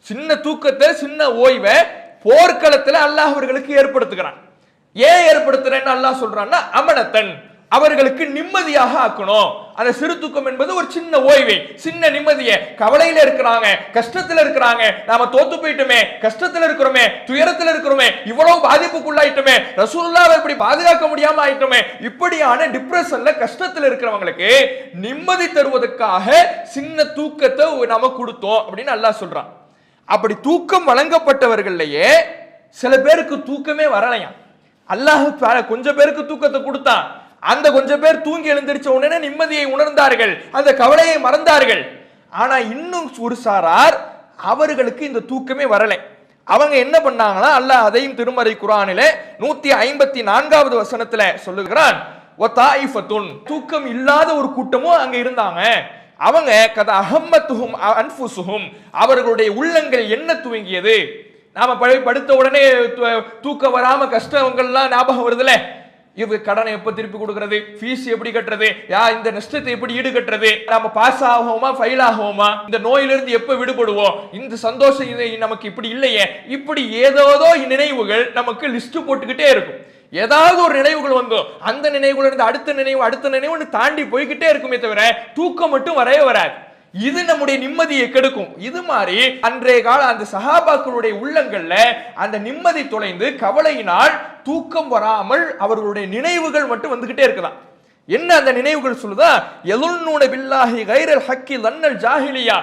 சின்ன தூக்கத்தை, சின்ன ஓய்வை போர்க்களத்தில் அல்லாஹ் அவர்களுக்கு ஏற்படுத்துகிறான். ஏன் ஏற்படுத்துறேன்னு அல்லாஹ் சொல்றான்னா, அமனத்தன், அவர்களுக்கு நிம்மதியாக ஆக்கணும். அந்த சிறு தூக்கம் என்பது ஒரு சின்ன ஓய்வை, சின்ன நிம்மதியை. கவலையில இருக்கிறாங்க, கஷ்டத்துல இருக்கிறாங்க, நாம தோத்து போயிட்டோமே, கஷ்டத்துல இருக்கிறோமே, துயரத்துல இருக்கிறோமே, இவ்வளவு பாதிப்புக்குள்ளாயிட்டோமே, ரசூலுல்லாஹ்வை இப்படி பாதுகாக்க முடியாம ஆயிட்டோமே, இப்படியான டிப்ரெஷன்ல கஷ்டத்துல இருக்கிறவங்களுக்கு நிம்மதி தருவதற்காக சின்ன தூக்கத்தை நாம கொடுத்தோம் அப்படின்னு அல்லாஹ் சொல்றான். அப்படி தூக்கம் வழங்கப்பட்டவர்கள்லயே சில பேருக்கு தூக்கமே வரலையா. அல்லாஹ் கொஞ்சம் பேருக்கு தூக்கத்தை கொடுத்தான். அந்த கொஞ்சம் பேர் தூங்கி எழுந்திருச்ச உடனே நிம்மதியை உணர்ந்தார்கள், அந்த கவலையை மறந்தார்கள். ஆனா இன்னும் ஒரு சாரார், அவர்களுக்கு இந்த தூக்கமே வரலை. அவங்க என்ன பண்ணாங்கன்னா, அல்லாஹ் அதையும் திருமறை குர்ஆனிலே 154வது வசனத்துல சொல்லுகிறான், தூக்கம் இல்லாத ஒரு கூட்டமும் அங்க இருந்தாங்க. அவங்க கத அஹம்மத்துஹும் அன்ஃபுசுஹும், அவர்களுடைய உள்ளங்கள் என்ன துவங்கியது. நாம படுத்த உடனே தூக்கம் வராம கஷ்டங்கள்லாம் ஞாபகம் வருதுல, இது கடனை எப்ப திருப்பி கொடுக்கிறது, ஃபீஸ் எப்படி கட்டுறது, இந்த நஷ்டத்தை எப்படி ஈடு கட்டுறது, நாம பாஸ் ஆகுவோமா ஃபெயில் ஆகுவோமா, இந்த நோயிலிருந்து எப்ப விடுபடுவோம், இந்த சந்தோஷம் இது நமக்கு இப்படி இல்லையே, இப்படி ஏதோதோ நினைவுகள் நமக்கு லிஸ்ட் போட்டுக்கிட்டே இருக்கும். ஏதாவது ஒரு நினைவுகள் வந்தோம், அந்த நினைவுகள் இருந்து அடுத்த நினைவு தாண்டி போய்கிட்டே இருக்குமே தவிர தூக்கம் மட்டும் வரவே வராது. இது நம்முடைய நிம்மதியை கெடுக்கும். இது மாதிரி அன்றைய கால அந்த சஹாபாக்களுடைய உள்ளங்கள்ல அந்த நிம்மதி தொலைந்து கவலையினால் தூக்கம் வராமல் அவர்களுடைய நினைவுகள் மட்டும் வந்துகிட்டே இருக்குதான். என்ன அந்த நினைவுகள் சொல்லுதா, யதுன்னூன பில்லாஹி கைரல் ஹக்கி லன்னல் ஜாஹிலியா,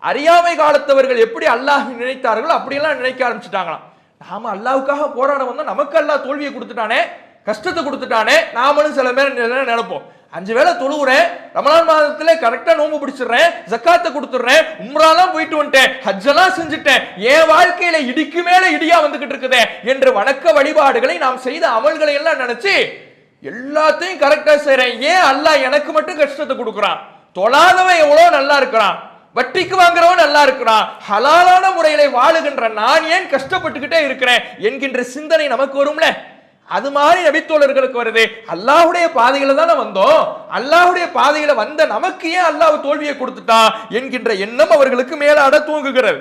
அறியாமை காலத்தவர்கள் எப்படி அல்லாஹ் நினைத்தார்களோ அப்படியெல்லாம் நினைக்க ஆரம்பிச்சுட்டாங்களாம். நாம அல்லாஹ்வுக்காக போராட வந்தா நமக்கு அல்லாஹ் தோல்வியை கொடுத்துட்டானே, கஷ்டத்தை கொடுத்துட்டானே, நாமளும் சில பேர் நினைப்போம், 5 வேளை தொழுவுறேன், ரமலான் மாதத்துல கரெக்டா நோம்பு பிடிச்சிடுறேன், ஜக்காத்தை கொடுத்துடுறேன், உம்ராலாம் போயிட்டு வந்துட்டேன், ஹஜ்ஜெல்லாம் செஞ்சுட்டேன், என் வாழ்க்கையில இடிக்கு மேல இடியா வந்துகிட்டு இருக்குதே என்று வணக்க வழிபாடுகளை நாம் செய்த அமல்களை எல்லாம் நினைச்சு எல்லாத்தையும் கரெக்டா செய்றேன், ஏன் அல்லாஹ் எனக்கு மட்டும் கஷ்டத்தை கொடுக்குறான், தொழாதவன் எவ்வளவு நல்லா இருக்கிறான், வட்டிக்கு வாங்குறவன் நல்லா இருக்கிறான், ஹலாலான முறையில வாழுகின்ற நான் ஏன் கஷ்டப்பட்டுக்கிட்டே இருக்கிறேன் என்கின்ற சிந்தனை நமக்கு வரும்ல. அது மாதிரி நபித்தோழர்களுக்கு வருது. அல்லாஹ்வுடைய பாதையில தானே வந்தோம், அல்லாஹ்வுடைய பாதையில வந்த நமக்கு ஏன் அல்லாஹ் தோல்வியை கொடுத்துட்டான் என்கின்ற எண்ணம் அவர்களுக்கு மேலாட தூங்குகிறது.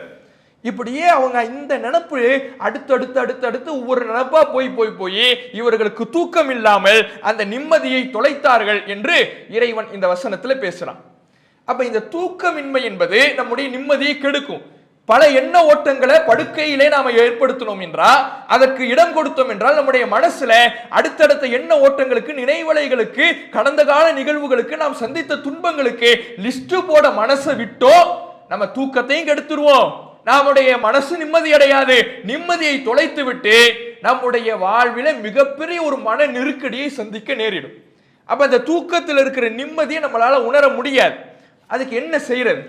இப்படியே அவங்க இந்த நினைப்பு அடுத்து ஒவ்வொரு நினைப்பா போய் இவர்களுக்கு தூக்கம் இல்லாமல் அந்த நிம்மதியை தொலைத்தார்கள் என்று இறைவன் இந்த வசனத்துல பேசுறான். அப்ப இந்த தூக்கமின்மை என்பது நம்முடைய நிம்மதியை கெடுக்கும். பல எண்ண ஓட்டங்களை படுக்கையிலே நாம ஏற்படுத்தணும் என்றால், அதற்கு இடம் கொடுத்தோம் என்றால், நம்முடைய மனசுல அடுத்தடுத்த எண்ண ஓட்டங்களுக்கு, நினைவலைகளுக்கு, கடந்த கால நிகழ்வுகளுக்கு, நாம் சந்தித்த துன்பங்களுக்கு லிஸ்ட் போட மனசை விட்டோ நம்ம தூக்கத்தையும் கெடுத்துருவோம். நம்முடைய மனசு நிம்மதி அடையாது. நிம்மதியை தொலைத்து விட்டு நம்முடைய வாழ்வில மிகப்பெரிய ஒரு மன நெருக்கடியை சந்திக்க நேரிடும். அப்ப அந்த தூக்கத்தில் இருக்கிற நிம்மதியை நம்மளால உணர முடியாது. அதுக்கு என்ன செய்யறது?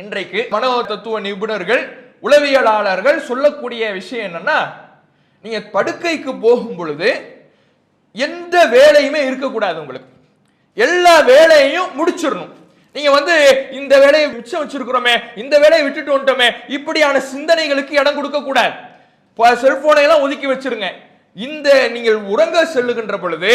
இன்றைக்கு மனோ தத்துவ நிபுணர்கள், உளவியலாளர்கள் சொல்லக்கூடிய விஷயம் என்னன்னா, நீங்க படுக்கைக்கு போகும் பொழுது எந்த வேலையுமே இருக்கக்கூடாது. உங்களுக்கு எல்லா வேலையையும் முடிச்சிடணும். நீங்க இந்த வேலையை மிச்சம் வச்சிருக்கிறோமே, இந்த வேலையை விட்டுட்டு வந்துட்டோமே, இப்படியான சிந்தனைகளுக்கு இடம் கொடுக்க கூடாது. செல்போனை எல்லாம் ஒதுக்கி வச்சிருங்க. இந்த நீங்கள் உறங்க செல்லுகின்ற பொழுது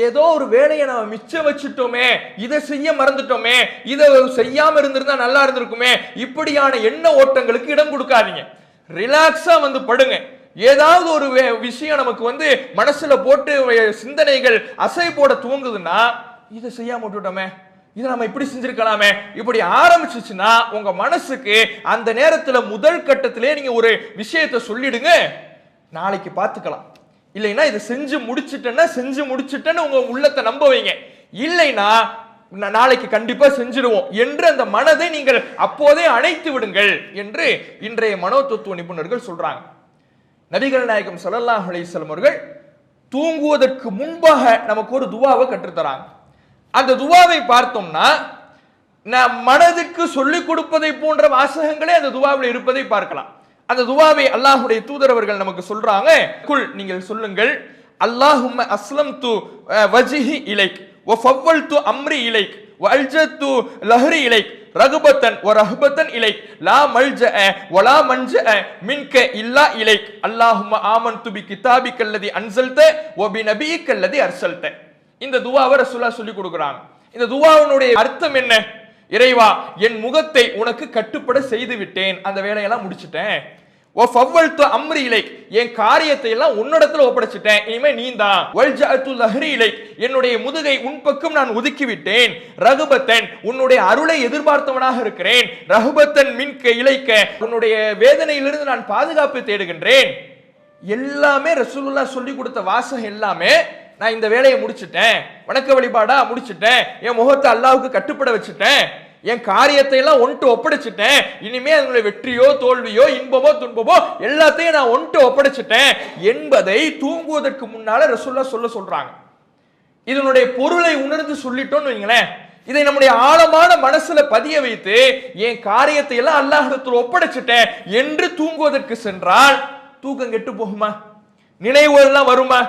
ஏதோ ஒரு வேலையை நம்ம மிச்சம் வச்சுட்டோமே, இதை செய்ய மறந்துட்டோமே, இதை செய்யாம இருந்திருந்தா நல்லா இருந்திருக்குமே, இப்படியான எண்ண ஓட்டங்களுக்கு இடம் கொடுக்காதீங்க. ரிலாக்ஸா படுங்க. ஏதாவது ஒரு விஷயம் நமக்கு மனசுல போட்டு சிந்தனைகள் அசை போட துவங்குதுன்னா, இதை செய்யாம விட்டுட்டோமே, இதை நம்ம இப்படி செஞ்சிருக்கலாமே, இப்படி ஆரம்பிச்சுச்சுன்னா உங்க மனசுக்கு அந்த நேரத்துல முதல் கட்டத்திலே நீங்க ஒரு விஷயத்தை சொல்லிடுங்க, நாளைக்கு பார்த்துக்கலாம், இல்லைன்னா இதை செஞ்சு முடிச்சிட்டேன்னு உங்க உள்ளத்தை நம்ப வைங்க, இல்லைன்னா நாளைக்கு கண்டிப்பா செஞ்சிடுவோம் என்று அந்த மனதை நீங்கள் அப்போதே அணைத்து விடுங்கள் என்று இன்றைய மனோதத்துவ நிபுணர்கள் சொல்றாங்க. நபிகள் நாயகம் ஸல்லல்லாஹு அலைஹி வஸல்லம் அவர்கள் தூங்குவதற்கு முன்பாக நமக்கு ஒரு துவாவை கற்றுத்தராங்க. அந்த துவாவை பார்த்தோம்னா, மனதிற்கு சொல்லிக் கொடுப்பதை போன்ற வாசகங்களே அந்த துவாவில் இருப்பதை பார்க்கலாம். அந்த துவாவை அல்லாஹ்வுடைய தூதர் அவர்கள் நமக்கு சொல்றாங்க. குல், நீங்கள் சொல்லுங்கள், அல்லாஹும்ம அஸ்லம்து வஜ்ஹி இலைக் வ ஃபவ்வல்து அம்ரி இலைக் வ அல்ஜத்து லஹ்ரி இலைக் ரகுபத்தன் வ ரஹபத்தன் இலைக் லா மல்ஜஅ வ லா மன்ஜஅ மின்க இல்லா இலைக் அல்லாஹும்ம ஆமன்து பி கிதாபிக்கல்லதி அன்ஸல்த வ பி நபியிக்கல்லதி அர்ஸல்த. இந்த துவாவை ரசூலுல்லாஹ் சொல்லி கொடுக்குறாங்க. இந்த துவாவினுடைய அர்த்தம் என்ன? இறைவா, என் முகத்தை உனக்கு கட்டுப்பட செய்து விட்டேன், அந்த வேலையெல்லாம் முடிச்சிட்டேன். ஓ ஃபவ்வல்து அம்ரி இலைக், என் காரியத்தை எல்லாம் உன்னிடத்துல ஒப்படைச்சிட்டேன், இனிமே நீதான். வல்ஜஅத்து லஹ்ரி இலைக், என்னுடைய முதுகை உன் பக்கம் நான் ஒதுக்கி விட்டேன். ரகுபத்தன், உன்னுடைய அருளை எதிர்பார்த்தவனாக இருக்கிறேன். ரஹுபத்தன் மின்க இலைக்க, உன்னுடைய வேதனையிலிருந்து நான் பாதுகாப்பு தேடுகின்றேன். எல்லாமே ரசூலுல்லாஹ் சொல்லி கொடுத்த வாசகம் எல்லாமே, நான் இந்த வேலையை முடிச்சிட்டேன், வணக்க வழிபாடா முடிச்சிட்டேன், என் முகத்தை அல்லாஹ்வுக்கு கட்டுப்பட வச்சுட்டேன், என் காரியத்தை எல்லாம் ஒன்ட்டு ஒப்படைச்சிட்டேன், இனிமே அதனுடைய வெற்றியோ தோல்வியோ இன்பமோ துன்பமோ எல்லாத்தையும் நான் ஒன்ட்டு ஒப்படைச்சிட்டேன் என்பதை தூங்குவதற்கு முன்னால ரசூலுல்லாஹ் சொல்றாங்க. இதனுடைய பொருளை உணர்ந்து சொல்லிட்டோம்னு வைங்களேன், இதை நம்முடைய ஆழமான மனசுல பதிய வைத்து என் காரியத்தை எல்லாம் அல்லாஹ்விடத்தில் ஒப்படைச்சிட்டேன் என்று தூங்குவதற்கு சென்றால் தூக்கம் கெட்டு போகுமா? நினைவுகள் எல்லாம் வருமா?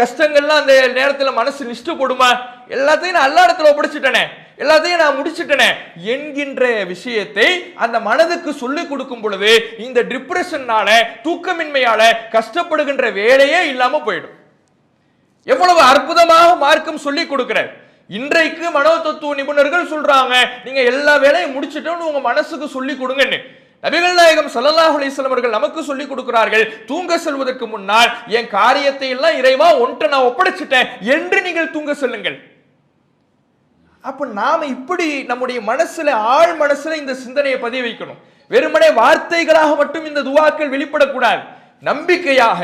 கஷ்டங்கள்லாம் அந்த நேரத்தில் மனசு லிஸ்ட் போடுமா? எல்லாத்தையும் நான் அல்லாஹ் இடத்துல ஒப்படைச்சிட்டேனே, எல்லாத்தையும் நான் முடிச்சிட்டேனே என்கின்ற விஷயத்தை அந்த மனதுக்கு சொல்லிக் கொடுக்கும் பொழுது இந்த டிப்ரெஷனால, தூக்கமின்மையால கஷ்டப்படுகின்ற வேலையே இல்லாம போயிடும். எவ்வளவு அற்புதமாக மார்க்கம் சொல்லி கொடுக்கிறார். இன்றைக்கு மனோ தத்துவ நிபுணர்கள் சொல்றாங்க, நீங்க எல்லா வேலையும் முடிச்சிட்டோன்னு உங்க மனசுக்கு சொல்லி கொடுங்கன்னு. நபிகள் நாயகம் ஸல்லல்லாஹு அலைஹி வஸல்லம் அவர்கள் நமக்கு சொல்லி கொடுக்கிறார்கள், தூங்க செல்வதற்கு முன்னால் என் காரியத்தை எல்லாம் இறைவா ஒன்றை நான் ஒப்படைச்சிட்டேன் என்று நீங்கள் தூங்க செல்லுங்கள். அப்ப நாம இப்படி நம்முடைய மனசுல, ஆழ் மனசுல இந்த சிந்தனையை பதிய வைக்கணும். வெறுமனே வார்த்தைகளாக மட்டும் இந்த துவாக்கள் வெளிப்படக்கூடாது. நம்பிக்கையாக,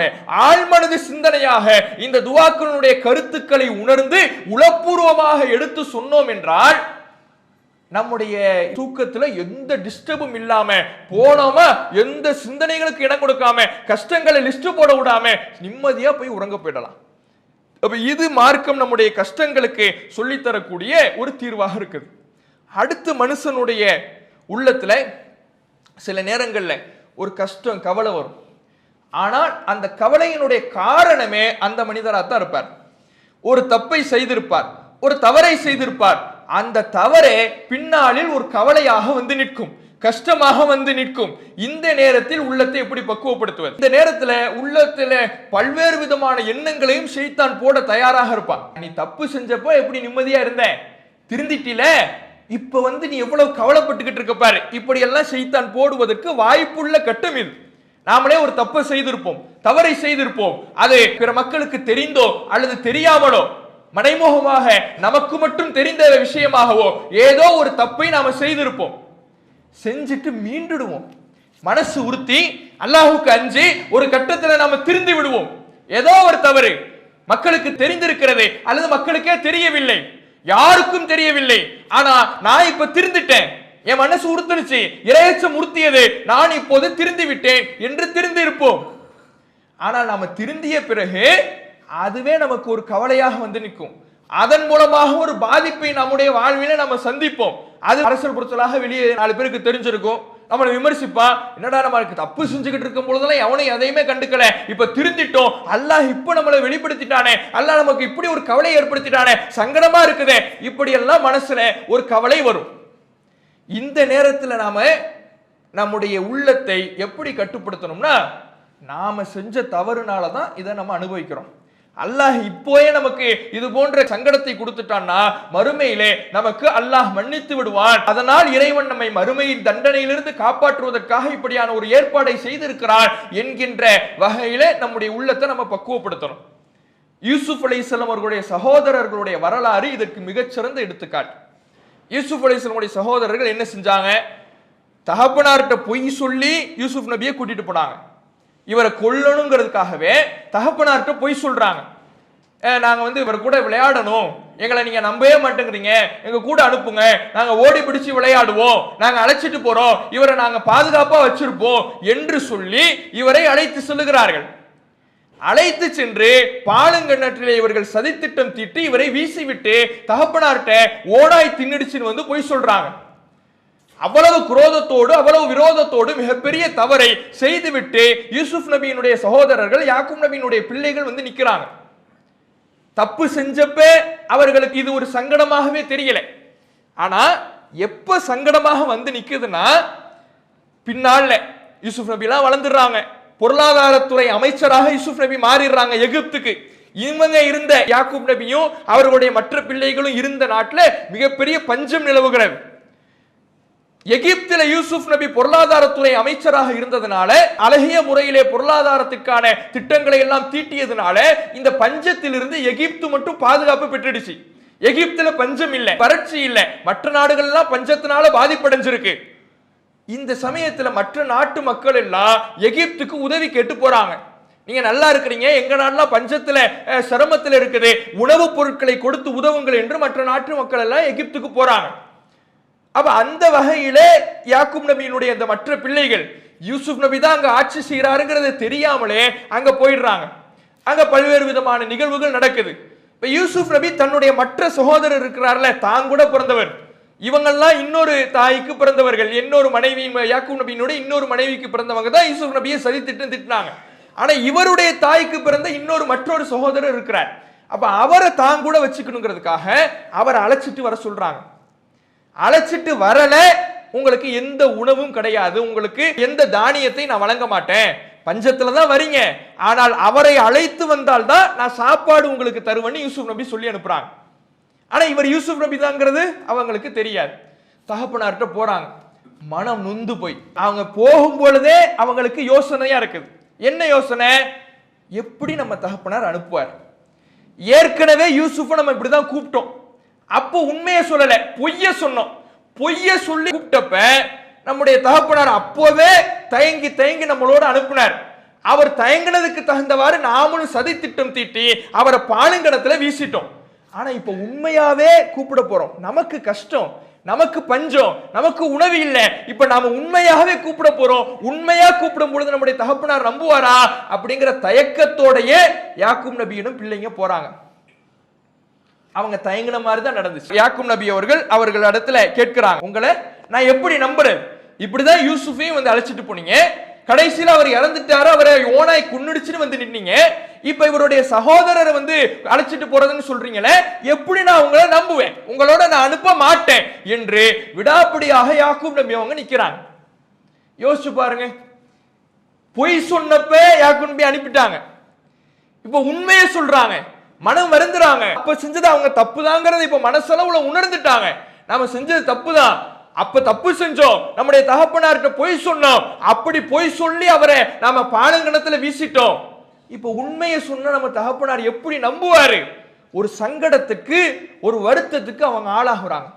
ஆழ்மனது சிந்தனையாக இந்த துவாக்களுடைய கருத்துக்களை உணர்ந்து உளப்பூர்வமாக எடுத்து சொன்னோம் என்றால் நம்முடைய தூக்கத்துல எந்த டிஸ்டர்பும் இல்லாம போனோமா, எந்த சிந்தனைகளுக்கு இடம் கொடுக்காம, கஷ்டங்களை லிஸ்ட் போட விடாம நிம்மதியா போய் உறங்க போயிடலாம். அப்ப இது மார்க்கம் நம்முடைய கஷ்டங்களுக்கு சொல்லித்தரக்கூடிய ஒரு தீர்வாக இருக்குது. அடுத்து மனுஷனுடைய உள்ளத்துல சில நேரங்கள்ல ஒரு கஷ்டம், கவலை வரும். ஆனால் அந்த கவலையினுடைய காரணமே அந்த மனிதராக தான் இருப்பார். ஒரு தப்பை செய்திருப்பார், ஒரு தவறை செய்திருப்பார். அந்த தவறே பின்னாளில் ஒரு கவலையாக வந்து நிற்கும், கஷ்டமாக வந்து நிற்கும். இந்த நேரத்தில் உள்ளத்தை எப்படி பக்குவப்படுத்துவது? இந்த நேரத்தில் உள்ளத்துல பல்வேறு விதமான எண்ணங்களையும் ஷைத்தான் போட தயாராக இருப்பான். நீ தப்பு செஞ்சப்போ எப்படி நிம்மதியா இருந்த, திருந்திட்டில, இப்ப நீ எவ்வளவு கவலைப்பட்டுக்கிட்டு இருக்க பாரு. இப்படி எல்லாம் ஷைத்தான் போடுவதற்கு வாய்ப்புள்ள கட்டம் இது. நாமளே ஒரு தப்பை செய்திருப்போம், தவறை செய்திருப்போம். அது பிற மக்களுக்கு தெரிந்தோ அல்லது தெரியாமலோ, மறைமுகமாக நமக்கு மட்டும் தெரிந்த விஷயமாகவோ ஏதோ ஒரு தப்பை நாம செய்திருப்போம். செஞ்சுட்டு மீண்டுடுவோம். மனசு உறுத்தி அல்லாஹ்வுக்கு அஞ்சி ஒரு கட்டத்தில் நாம திருந்தி விடுவோம். ஏதோ ஒரு தவறு மக்களுக்கு தெரிந்திருக்கிறது அல்லது மக்களுக்கே தெரியவில்லை, யாருக்கும் தெரியவில்லை. ஆனா நான் இப்ப திருந்திட்டேன், என் மனசு உறுத்துனுச்சு, இரையச்சம் உறுத்தியது, நான் இப்போது திருந்தி விட்டேன் என்று திருந்தி இருப்போம். ஆனால் நாம திருந்திய பிறகு அதுவே நமக்கு ஒரு கவலையாக நிற்கும். அதன் மூலமாக ஒரு பாதிப்பை நம்முடைய வாழ்வில நம்ம சந்திப்போம். அது அரசியல் பொறுத்தலாக வெளியே 4 பேருக்கு தெரிஞ்சிருக்கும். நம்மளை விமர்சிப்பா, என்னடா நமக்கு தப்பு செஞ்சுக்கிட்டு இருக்கும் பொழுதெல்லாம் எவனையும் எதையுமே கண்டுக்கல, இப்ப திருந்திட்டோம், அல்லாஹ் இப்ப நம்மளை வெளிப்படுத்திட்டானே, அல்லாஹ் நமக்கு இப்படி ஒரு கவலை ஏற்படுத்திட்டானே, சங்கடமா இருக்குதே, இப்படி எல்லாம் மனசுல ஒரு கவலை வரும். இந்த நேரத்தில் நாம நம்முடைய உள்ளத்தை எப்படி கட்டுப்படுத்தணும்னா, நாம செஞ்ச தவறுனால தான் இதை நம்ம அனுபவிக்கிறோம். அல்லாஹ் இப்போயே நமக்கு இது போன்ற சங்கடத்தை கொடுத்துட்டான்னா மறுமையிலே நமக்கு அல்லாஹ் மன்னித்து விடுவான். அதனால் இறைவன் நம்மை மறுமையின் தண்டனையிலிருந்து காப்பாற்றுவதற்காக இப்படியான ஒரு ஏற்பாடை செய்திருக்கிறார் என்கின்ற வகையிலே நம்முடைய உள்ளத்தை நம்ம பக்குவப்படுத்தணும். யூசுப் அலைஹிஸ்ஸலாம் அவர்களுடைய சகோதரர்களுடைய வரலாறு இதற்கு மிகச்சிறந்த எடுத்துக்காட்டு. யூசுப் அலைஹிஸ்ஸலாமுடைய சகோதரர்கள் என்ன செஞ்சாங்க? தகப்பனார்கிட்ட பொய் சொல்லி யூசுப் நபியை கூட்டிட்டு போனாங்க. இவரை கொல்லணுங்கிறதுக்காகவே தகப்பனார்கிட்ட பொய் சொல்றாங்க. நாங்க இவர் கூட விளையாடணும், எங்களை நீங்க நம்பவே மாட்டேங்கிறீங்க, எங்க கூட அனுப்புங்க, நாங்க ஓடி பிடிச்சு விளையாடுவோம், நாங்க அழைச்சிட்டு போறோம், இவரை நாங்க பாதுகாப்பா வச்சிருப்போம் என்று சொல்லி இவரை அழைத்து செல்லுகிறார்கள். அழைத்து சென்று பாலுங்கண்ணற்றிலே இவர்கள் சதித்திட்டம் தீட்டி இவரை வீசிவிட்டு தகப்பனார்கிட்ட ஓடாய் தின்னுடுச்சுன்னு பொய் சொல்றாங்க. அவ்வளவு குரோதத்தோடு அவ்வளவு விரோதத்தோடு மிகப்பெரிய தவறை செய்துவிட்டு யூசுப் நபியினுடைய சகோதரர்கள் யாக்கூப் நபியினுடைய பிள்ளைகள் நிக்கிறாங்க. தப்பு செஞ்சப்ப அவர்களுக்கு இது ஒரு சங்கடமாகவே தெரியல. ஆனா எப்ப சங்கடமாக நிக்குதுன்னா, பின்னால யூசுப் நபி எல்லாம் வளர்ந்துடுறாங்க, பொருளாதாரத்துறை அமைச்சராக யூசுப் நபி மாறிடுறாங்க எகிப்துக்கு. இவங்க இருந்த யாக்கூப் நபியும் அவர்களுடைய மற்ற பிள்ளைகளும் இருந்த நாட்டில் மிகப்பெரிய பஞ்சம் நிலவுகிறது. எகிப்தில யூசுப் நபி பொருளாதாரத்துறை அமைச்சராக இருந்ததுனால, அழகிய முறையிலே பொருளாதாரத்துக்கான திட்டங்களை எல்லாம் தீட்டியதுனால இந்த பஞ்சத்திலிருந்து எகிப்து மட்டும் பாதுகாப்பு பெற்றுடுச்சு. எகிப்தில பஞ்சம் இல்ல, வறட்சி இல்ல, மற்ற நாடுகள் எல்லாம் பஞ்சத்தினால பாதிப்படைஞ்சிருக்கு. இந்த சமயத்துல மற்ற நாட்டு மக்கள் எல்லாம் எகிப்துக்கு உதவி கேட்டு போறாங்க. நீங்க நல்லா இருக்கிறீங்க, எங்க நாடுலாம் பஞ்சத்துல சிரமத்தில் இருக்குது, உணவுப் பொருட்களை கொடுத்து உதவுங்கள் என்று மற்ற நாட்டு மக்கள் எல்லாம் எகிப்துக்கு போறாங்க. அப்ப அந்த வகையிலே யாக்கூப் நபியினுடைய அந்த மற்ற பிள்ளைகள் யூசுப் நபி தான் அங்க ஆட்சி செய்யறாருங்கிறது தெரியாமலே அங்க போயிடுறாங்க. அங்க பல்வேறு விதமான நிகழ்வுகள் நடக்குது. இப்ப யூசுப் நபி தன்னுடைய மற்ற சகோதரர் இருக்கிறார்ல, தான் கூட பிறந்தவர், இவங்கெல்லாம் இன்னொரு தாய்க்கு பிறந்தவர்கள், இன்னொரு மனைவி, யாக்கூப் நபியினுடைய இன்னொரு மனைவிக்கு பிறந்தவங்க தான் யூசுப் நபியை சதித்திட்டம் திட்டினாங்க. ஆனா இவருடைய தாய்க்கு பிறந்த இன்னொரு மற்றொரு சகோதரர் இருக்கிறார். அப்ப அவரை தான் கூட வச்சுக்கணுங்கிறதுக்காக அவரை அழைச்சிட்டு வர சொல்றாங்க. அழைச்சிட்டு வரல, உங்களுக்கு எந்த உணவும் கிடையாது, உங்களுக்கு எந்த தானியத்தை நான் வழங்க மாட்டேன், பஞ்சத்துல தான் வரீங்க, ஆனால் அவரை அழைத்து வந்தால் தான் நான் சாப்பாடு உங்களுக்கு தருவேன்னு யூசுப் நபி சொல்லி அனுப்புறாங்க. ஆனா இவர் யூசுப் நபி தாங்கிறது அவங்களுக்கு தெரியாது. தகப்பனார்கிட்ட போறாங்க, மனம் நொந்து போய் அவங்க போகும் பொழுதே அவங்களுக்கு யோசனையா இருக்குது. என்ன யோசனை? எப்படி நம்ம தகப்பனார் அனுப்புவார்? ஏற்கனவே யூசுஃபை நம்ம இப்படிதான் கூப்பிட்டோம், அப்போ உண்மையை சொல்லல, பொய்ய சொன்னோம். பொய்ய சொல்லி கூப்பிட்டப்ப நம்முடைய தகப்பனார் அப்போவே தயங்கி தயங்கி நம்மளோட அனுப்பினார். அவர் தயங்கினதுக்கு தகுந்தவாறு நாமளும் சதி திட்டம் தீட்டி அவரை பாலுங்கணத்துல வீசிட்டோம். ஆனா இப்ப உண்மையாவே கூப்பிட போறோம், நமக்கு கஷ்டம், நமக்கு பஞ்சம், நமக்கு உணவு இல்லை, இப்ப நாம உண்மையாகவே கூப்பிட போறோம், உண்மையா கூப்பிடும் பொழுது நம்முடைய தகப்பனார் நம்புவாரா அப்படிங்கிற தயக்கத்தோடையே யாக்கூப் நபியிடம் பிள்ளைங்க போறாங்க. அவங்க தயங்கின மாதிரி தான் நடந்துச்சு. யாக்கூப் நபி அவர்கள் இடத்துல கேட்கிறாங்க, உங்களை நான் எப்படி நம்புறேன்? இப்படிதான் யூசுஃபையும் அழைச்சிட்டு போனீங்க, கடைசியில் அவர் இறந்துட்டாரு, அவரை ஓனாய் குன்னுடுச்சுன்னு நின்னீங்க, இப்ப இவருடைய சகோதரரை அழைச்சிட்டு போறதுன்னு சொல்றீங்களே, எப்படி நான் உங்களை நம்புவேன்? உங்களோட நான் அனுப்ப மாட்டேன் என்று விடாப்பிடியாக யாக்கூப் நபி அவங்க நிக்கிறாங்க. யோசிச்சு பாருங்க, பொய் சொன்னப்ப யாக்கூப் நபி அனுப்பிட்டாங்க, இப்ப உண்மையை சொல்றாங்க, மனம் வருந்துறாங்க. அப்ப செஞ்சது அவங்க தப்புதாங்கிறத இப்ப மனசளவுல உணர்ந்துட்டாங்க. நாம செஞ்சது தப்பு தான், அப்ப தப்பு செஞ்சோம், நம்முடைய தகப்பனார்கிட்ட பொய் சொன்னோம், அப்படி பொய் சொல்லி அவரை நாம பாலங்கணத்துல வீசிட்டோம். இப்ப உண்மையை சொன்ன நம்ம தகப்பனார் எப்படி நம்புவாரு? ஒரு சங்கடத்துக்கு ஒரு வருத்தத்துக்கு அவங்க ஆளாகுறாங்க.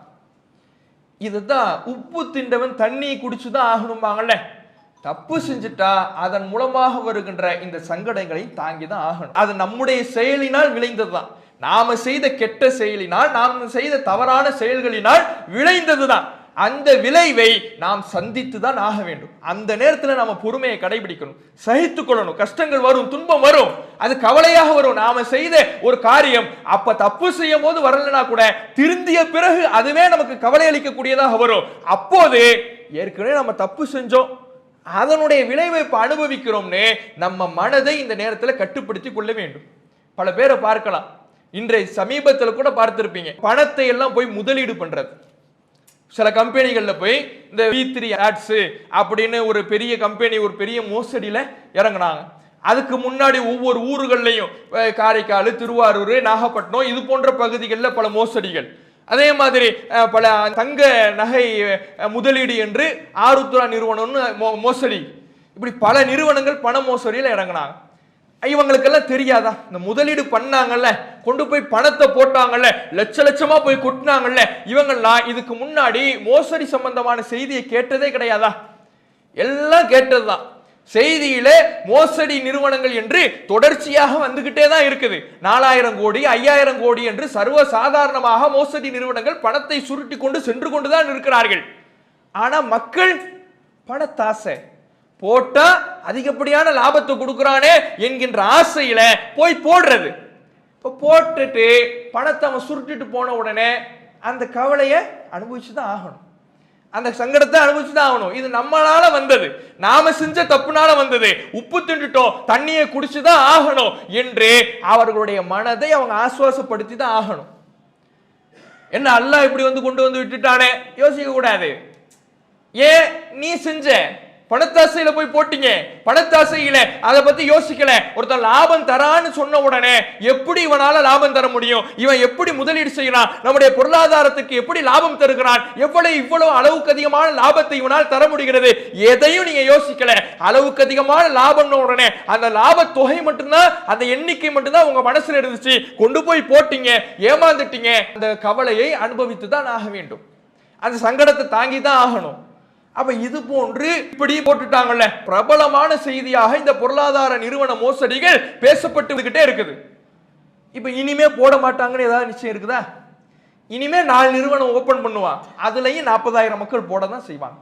இதுதான் உப்பு திண்டவன் தண்ணி குடிச்சுதான் ஆகணும்பாங்கல்ல. தப்பு செஞ்சுட்டா அதன் மூலமாக வருகின்ற இந்த சங்கடங்களை தாங்கிதான் ஆகணும். அது நம்முடைய செயலினால் விளைந்ததுதான். நாம செய்த கெட்ட செயலினால், நாம் செய்த தவறான செயல்களினால் விளைந்ததுதான். அந்த விளைவை நாம் சந்தித்து தான் ஆக வேண்டும். அந்த நேரத்தில் நாம பொறுமையை கடைபிடிக்கணும், சகித்துக் கொள்ளணும். கஷ்டங்கள் வரும், துன்பம் வரும், அது கவலையாக வரும். நாம செய்த ஒரு காரியம் அப்ப தப்பு செய்யும் போது வரலனா கூட திருந்திய பிறகு அதுவே நமக்கு கவலை அளிக்கக்கூடியதாக வரும். அப்போது ஏற்கனவே நம்ம தப்பு செஞ்சோம், அதனுடைய விளைவை இப்ப அனுபவிக்கிறோம்னு நம்ம மனதை இந்த நேரத்தில் கட்டுப்படுத்தி கொள்ள வேண்டும். பல பேரை பார்க்கலாம், இன்றைய சமீபத்தில் கூட பார்த்திருப்பீங்க, பணத்தை எல்லாம் போய் முதலீடு பண்றது. சில கம்பெனிகள்ல போய் இந்த V3 ஆட்ஸ் அப்படின்னு ஒரு பெரிய கம்பெனி ஒரு பெரிய மோசடியில இறங்கினாங்க. அதுக்கு முன்னாடி ஒவ்வொரு ஊர்கள்லையும் காரைக்கால், திருவாரூர், நாகப்பட்டினம் இது போன்ற பகுதிகளில் பல மோசடிகள். அதே மாதிரி பல தங்க நகை முதலீடு என்று ஆருத்ரா நிறுவனம்னு மோசடி, இப்படி பல நிறுவனங்கள் பண மோசடியில் இறங்கினாங்க. இவங்களுக்கெல்லாம் தெரியாதா? இந்த முதலீடு பண்ணாங்கல்ல, கொண்டு போய் பணத்தை போட்டாங்கல்ல, லட்ச லட்சமா போய் கொட்டினாங்கல்ல, இவங்கெல்லாம் இதுக்கு முன்னாடி மோசடி சம்பந்தமான செய்தியை கேட்டதே கிடையாதா? எல்லாம் கேட்டதுதான். செய்தியில மோசடி நிறுவனங்கள் என்று தொடர்ச்சியாக வந்துகிட்டே தான் இருக்குது. 4000 கோடி 5000 கோடி என்று சர்வ சாதாரணமாக மோசடி நிறுவனங்கள் பணத்தை சுருட்டி கொண்டு சென்று கொண்டுதான் இருக்கிறார்கள். ஆனா மக்கள் பணத்தாசை, போட்டா அதிகப்படியான லாபத்தை கொடுக்கிறானே என்கின்ற ஆசையில போய் போடுறது. இப்ப போட்டுட்டு பணத்தை அவன் சுருட்டிட்டு போன உடனே அந்த கவலையை அனுபவிச்சுதான் ஆகணும், அந்த சங்கடத்தை அனுபவிச்சுதான் ஆகணும். இது நம்மளால வந்தது, நாம செஞ்ச தப்புனால வந்தது, உப்பு தின்னுட்டோம், தண்ணியை குடிச்சுதான் ஆகணும் என்று அவர்களுடைய மனதை அவங்க ஆசுவாசப்படுத்தி தான் ஆகணும். என்ன அல்லாஹ் இப்படி கொண்டு வந்து விட்டுட்டானே யோசிக்க கூடாது. ஏன் நீ செஞ்ச பணத்தாசையில போய் போட்டீங்க, பணத்தாசையில அதை பத்தி யோசிக்கல. ஒருத்தன் லாபம் தரான்னு சொன்ன உடனே எப்படி இவனால லாபம் தர முடியும், இவன் எப்படி முதலீடு செய்யறான், நம்முடைய பொருளாதாரத்துக்கு எப்படி லாபம் தருகிறான், இவ்வளவு அளவுக்கு அதிகமான லாபத்தை இவனால் தர முடிகிறது, எதையும் நீங்க யோசிக்கல. அளவுக்கு அதிகமான லாபம் உடனே அந்த லாப தொகை மட்டும்தான், அந்த எண்ணிக்கை மட்டும்தான் உங்க மனசுல இருந்துச்சு, கொண்டு போய் போட்டீங்க, ஏமாந்துட்டீங்க. அந்த கவலையை அனுபவித்து தான் ஆக வேண்டும், அந்த சங்கடத்தை தாங்கி தான் ஆகணும். அப்ப இது போன்று இப்படி போட்டுட்டாங்கல்ல, பிரபலமான செய்தியாக இந்த பொருளாதார நிறுவன மோசடிகள் பேசப்பட்டுக்கிட்டே இருக்குது. இப்ப இனிமே போட மாட்டாங்கன்னு ஏதாவது நிச்சயம் இருக்குதா? இனிமே 4 நிறுவனம் ஓபன் பண்ணுவான், அதுலயும் 40,000 மக்கள் போட தான் செய்வாங்க.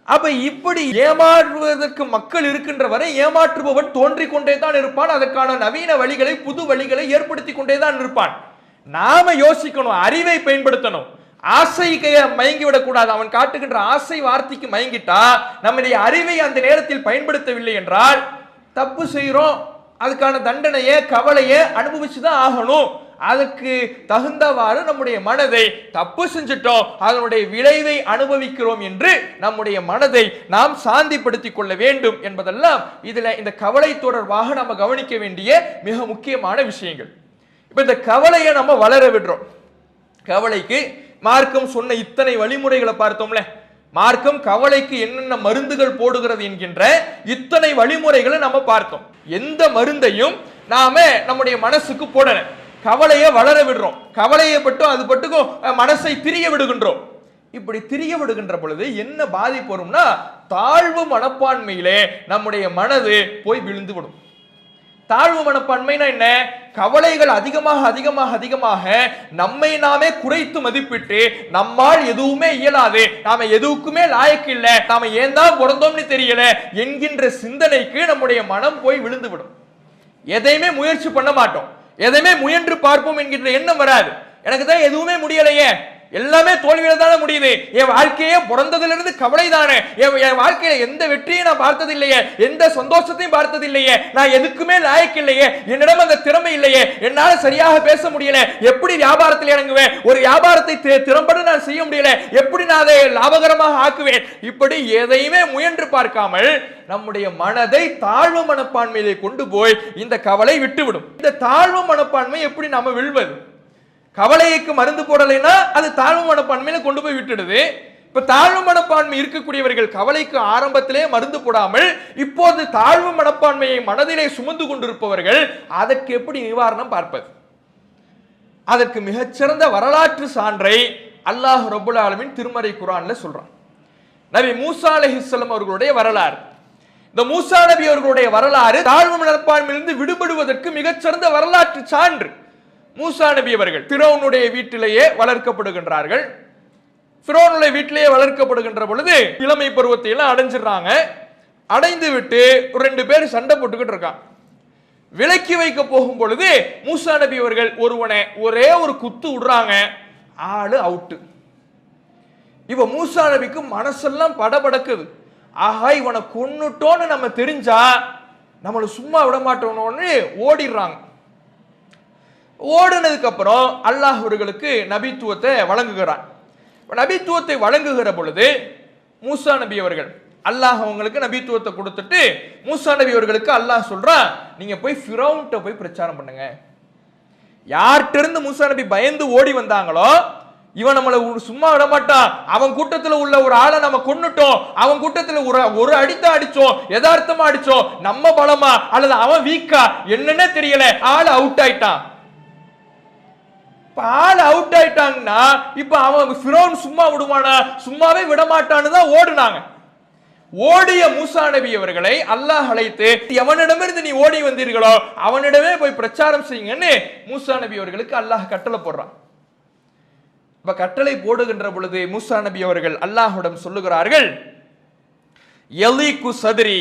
அப்ப இப்படி ஏமாற்றுவதற்கு மக்கள் இருக்கின்ற வரை ஏமாற்றுபவன் தோன்றிக் கொண்டே தான் இருப்பான். அதற்கான நவீன வழிகளை, புது வழிகளை ஏற்படுத்தி கொண்டே தான் இருப்பான். நாம யோசிக்கணும், அறிவை பயன்படுத்தணும். ஆசைக்கு மயங்கி விடக்கூடாது. அவன் காட்டுகின்ற ஆசை வார்த்தைக்கு மயங்கிட்டா நம்முடைய அறிவை அந்த நேரத்தில் பயன்படுத்தவில்லை என்றால் தப்பு செய்கிறோம், அதுக்கான தண்டனையை, கவலையை அனுபவிச்சுதான் ஆகணும். அதுக்கு தகுந்தவாறு நம்முடைய மனதை, தப்பு செஞ்சிட்டோம் அதனுடைய விளைவை அனுபவிக்கிறோம் என்று நம்முடைய மனதை நாம் சாந்திப்படுத்திக் கொள்ள வேண்டும் என்பதெல்லாம் இதுல இந்த கவலை தொடர்பாக நம்ம கவனிக்க வேண்டிய மிக முக்கியமான விஷயங்கள். இப்ப இந்த கவலையை நம்ம வளர விடுறோம். கவலைக்கு மார்க்கம் சொன்ன இத்தனை வழிமுறைகளை பார்த்தோம்ல, மார்க்கம் கவலைக்கு என்னென்ன மருந்துகள் போடுகிறது என்கின்ற இத்தனை வழிமுறைகளை நம்ம பார்த்தோம். எந்த மருந்தையும் நாம நம்முடைய மனசுக்கு போடல, கவலையை வளர விடுறோம், கவலையை பட்டும் அது பட்டுக்கும் மனசை திரிய விடுகின்றோம். இப்படி திரிய விடுகின்ற பொழுது என்ன பாதிப்பு வரும்னா, தாழ்வு மனப்பான்மையிலே நம்முடைய மனது போய் விழுந்து விடும். தாழ்வு மனப்பான்மைனா என்ன? கவலைகள் அதிகமாக அதிகமாக அதிகமாக நம்மை நாமே குறைத்து மதிப்பிட்டு, நம்மால் எதுவுமே இயலாது, நாம எதுவுக்குமே லாயக்கு இல்லை, நாம ஏன் தான் பிறந்தோம்னு தெரியல என்கின்ற சிந்தனைக்கு நம்முடைய மனம் போய் விழுந்து விடும். எதையுமே முயற்சி பண்ண மாட்டோம், எதையுமே முயன்று பார்ப்போம் என்கின்ற எண்ணம் வராது. எனக்கு தான் எதுவுமே முடியலையே, எல்லாமே தோல்வியில தானே முடியுது, என் வாழ்க்கையே பிறந்ததுல இருந்து கவலை தானே, என் வாழ்க்கையில எந்த வெற்றியும் நான் பார்த்தது இல்லையே, எந்த சந்தோஷத்தையும் பார்த்தது இல்லையே, நான் எதுக்குமே லாயக்கு இல்லையே, என்னிடம் அந்த திறமை இல்லையே, என்னால சரியாக பேச முடியல, எப்படி வியாபாரத்தில் இறங்குவேன், ஒரு வியாபாரத்தை திறம்பட நான் செய்ய முடியல, எப்படி நான் அதை லாபகரமாக ஆக்குவேன், இப்படி எதையுமே முயன்று பார்க்காமல் நம்முடைய மனதை தாழ்வு மனப்பான்மையிலே கொண்டு போய் இந்த கவலை விட்டுவிடும். இந்த தாழ்வு மனப்பான்மை எப்படி நாம விழுவது? கவலைக்கு மருந்து போடலைன்னா அது தாழ்வு மனப்பான்மையில கொண்டு போய் விட்டுடுது. இப்ப தாழ்வு மனப்பான்மை இருக்கக்கூடியவர்கள் கவலைக்கு ஆரம்பத்திலே மருந்து போடாமல் இப்போது தாழ்வு மனப்பான்மையை மனதிலே சுமந்து கொண்டிருப்பவர்கள் அதற்கு எப்படி நிவாரணம் பார்ப்பது? அதற்கு மிகச்சிறந்த வரலாற்று சான்றை அல்லாஹ் ரப்புல் ஆலமீன் திருமறை குர்ஆன்ல சொல்றான். நபி மூசா அலைஹிஸ்ஸலாம் அவர்களுடைய வரலாறு. இந்த மூசா நபி அவர்களுடைய வரலாறு தாழ்வு மனப்பான்மையிலிருந்து விடுபடுவதற்கு மிகச்சிறந்த வரலாற்று சான்று. மூசா நபி அவர்கள் ஃபிரௌனுடைய வீட்டிலேயே வளர்க்கப்படுகின்றார்கள். ஃபிரௌனுடைய வீட்டிலேயே வளர்க்கப்படுகின்ற பொழுது இளமை பருவத்தை எல்லாம் அடைஞ்சிடறாங்க. அடைந்து விட்டு 2 பேர் சண்டை போட்டுக்கிட்டு இருக்காங்க. விலக்கி வைக்க போகும் பொழுது மூசா நபி அவர்கள் ஒருவனை ஒரே ஒரு குத்து விடுறாங்க, ஆளு அவுட்டு. இவ மூசா நபிக்கு மனசெல்லாம் படபடக்குது. ஆஹா, இவனை கொன்னுட்டோன்னு நம்ம தெரிஞ்சா நம்மளை சும்மா விட மாட்டோம்னு ஓடிடுறாங்க. ஓடினதுக்கு அப்புறம் அல்லாஹ் அவர்களுக்கு நபித்துவத்தை வழங்குகிறான். நபித்துவத்தை வழங்குகிற பொழுது மூசா நபி அவர்கள் அல்லாஹ் அவங்களுக்கு நபித்துவத்தை கொடுத்துட்டு மூசா நபி அவர்களுக்கு அல்லாஹ் சொல்றான், நீங்க போய் ஃபிரௌன்ட்ட போய் பிரச்சாரம் பண்ணுங்க. யார்கிட்ட இருந்து மூசா நபி பயந்து ஓடி வந்தாங்களோ, இவன் நம்மளை சும்மா விட மாட்டான், அவன் கூட்டத்தில் உள்ள ஒரு ஆளை நம்ம கொன்னுட்டோம், அவன் கூட்டத்தில் ஒரு அடித்தா அடிச்சோம், யதார்த்தமா அடிச்சோம், நம்ம பலமா அல்லது அவன் வீக்கா என்னன்னே தெரியல, ஆள் அவுட் ஆயிட்டான். ஆள் அவுட் ஆயிட்டாங்கன்னா இப்ப அவன் ஃபிரௌன் சும்மா விடுவானா? சும்மாவே விட மாட்டான்னு தான் ஓடுனாங்க. ஓடிய மூசா நபி அவர்களை அல்லாஹ் அழைத்து, எவனிடமிருந்து நீ ஓடி வந்தீர்களோ அவனிடமே போய் பிரச்சாரம் செய்யுங்கன்னு மூசா நபி அவர்களுக்கு அல்லாஹ் கட்டளை போடுறான். இப்ப கட்டளை போடுகின்ற பொழுது மூசா நபி அவர்கள் அல்லாஹ்விடம் சொல்லுகிறார்கள், யலீகு சத்ரி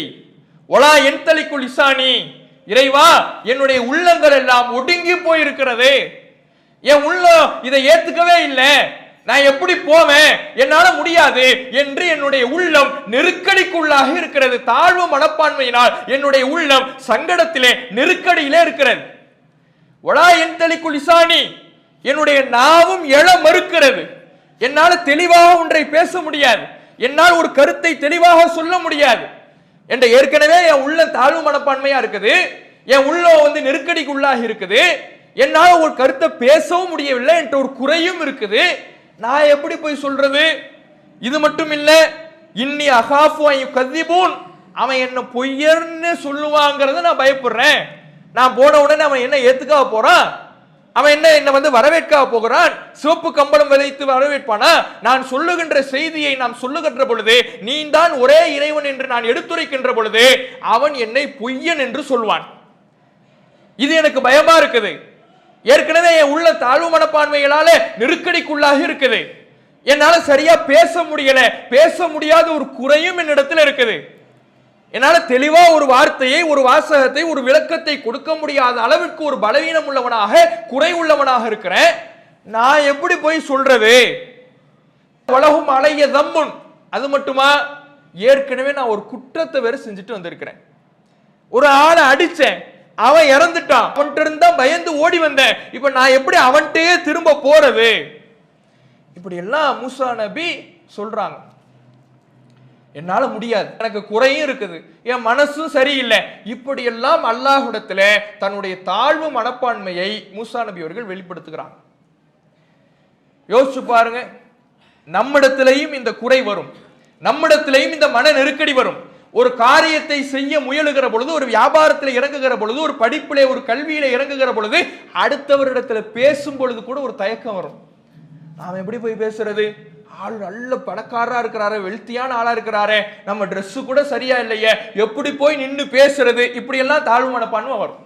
வலா யன்தலிகு லிசானி, இறைவா என்னுடைய உள்ளங்கள் எல்லாம் ஒடுங்கி போயிருக்கிறது, என் உள்ளம் இதை ஏத்துக்கவே இல்லை, நான் எப்படி போவேன், என்னால முடியாது என்று என்னுடைய உள்ளம் நெருக்கடிக்குள்ளாக இருக்கிறது. தாழ்வு மனப்பான்மையினால் என்னுடைய உள்ளம் சங்கடத்திலே நெருக்கடியிலே இருக்கிறது. வலா யன்தலிகு லிசானி, என்னுடைய நாவும் எழ மறுக்கிறது, என்னால தெளிவாக ஒன்றை பேச முடியாது, என்னால் ஒரு கருத்தை தெளிவாக சொல்ல முடியாது என்ற ஏற்கனவே என் உள்ள தாழ்வு மனப்பான்மையா இருக்குது, என் உள்ள நெருக்கடிக்குள்ளாக இருக்குது, என்னால ஒரு கருத்தை பேசவும் முடியவில்லை என்ற ஒரு குறையும் இருக்குது. நான் எப்படி போய் சொல்றது? இது மட்டும் இல்ல, இன்னி அகாஃபு அன் யுகதிபூன், அவன் என்ன பொய்யர்னு சொல்லுவாங்கிறத நான் பயப்படுறேன். நான் போன உடனே அவன் என்ன ஏத்துக்காக போறான்? அவன் என்ன வரவேற்க போகிறான்? சிவப்பு கம்பளம் விதைத்து வரவேற்பானா? நான் சொல்லுகின்ற செய்தியை நாம் சொல்லுகின்ற பொழுது, நீ தான் ஒரே இறைவன் என்று நான் எடுத்துரைக்கின்ற பொழுது அவன் என்னை பொய்யன் என்று சொல்வான். இது எனக்கு பயமா இருக்குது. ஏற்கனவே என் உள்ள தாழ்வு மனப்பான்மைகளால நெருக்கடிக்குள்ளாக இருக்குது, என்னால சரியா பேச முடியல, பேச முடியாத ஒரு குறையும் என்னிடத்தில் இருக்குது, என்னால தெளிவா ஒரு வார்த்தையை, ஒரு வாசகத்தை, ஒரு விளக்கத்தை கொடுக்க முடியாத அளவிற்கு ஒரு பலவீனம் உள்ளவனாக, குறை உள்ளவனாக இருக்கிறேன். நான் எப்படி போய் சொல்றது? வலஹும் அலைய தம்முன், அது மட்டுமா, ஏற்கனவே நான் ஒரு குற்றத்தை வேற செஞ்சுட்டு வந்திருக்கிறேன். ஒரு ஆளை அடிச்சேன், அவன் இறந்துட்டான், அவன்கிட்ட இருந்தா பயந்து ஓடி வந்தேன், இப்ப நான் எப்படி அவன்கிட்டயே திரும்ப போறது? இப்படி எல்லாம் மூசா நபி சொல்றாங்க. என்னால முடியாது, எனக்கு குறையும் இருக்குது, என் மனசும் சரியில்லை. இப்படி எல்லாம் அல்லாஹ்விடத்துல தன்னுடைய தாழ்வு மனப்பான்மையை மூசா நபி அவர்கள் வெளிப்படுத்துகிறாங்க. யோசிச்சு பாருங்க, நம்மிடத்திலையும் இந்த குறை வரும், நம்மிடத்திலையும் இந்த மன நெருக்கடி வரும். ஒரு காரியத்தை செய்ய முயலுகிற பொழுது, ஒரு வியாபாரத்தில் இறங்குகிற பொழுது, ஒரு படிப்பிலே, ஒரு கல்வியில இறங்குகிற பொழுது, அடுத்தவரிடத்துல பேசும் பொழுது கூட ஒரு தயக்கம் வரும். நாம் எப்படி போய் பேசுறது? ஆள் நல்ல பணக்காரரா இருக்கிறாரு, வெல்த்தியான ஆளா இருக்கிறாரு, நம்ம ட்ரெஸ் கூட சரியா இல்லையே, எப்படி போய் நின்று பேசுறது? இப்படி எல்லாம் தாழ்வு மனப்பான்மை வரும்.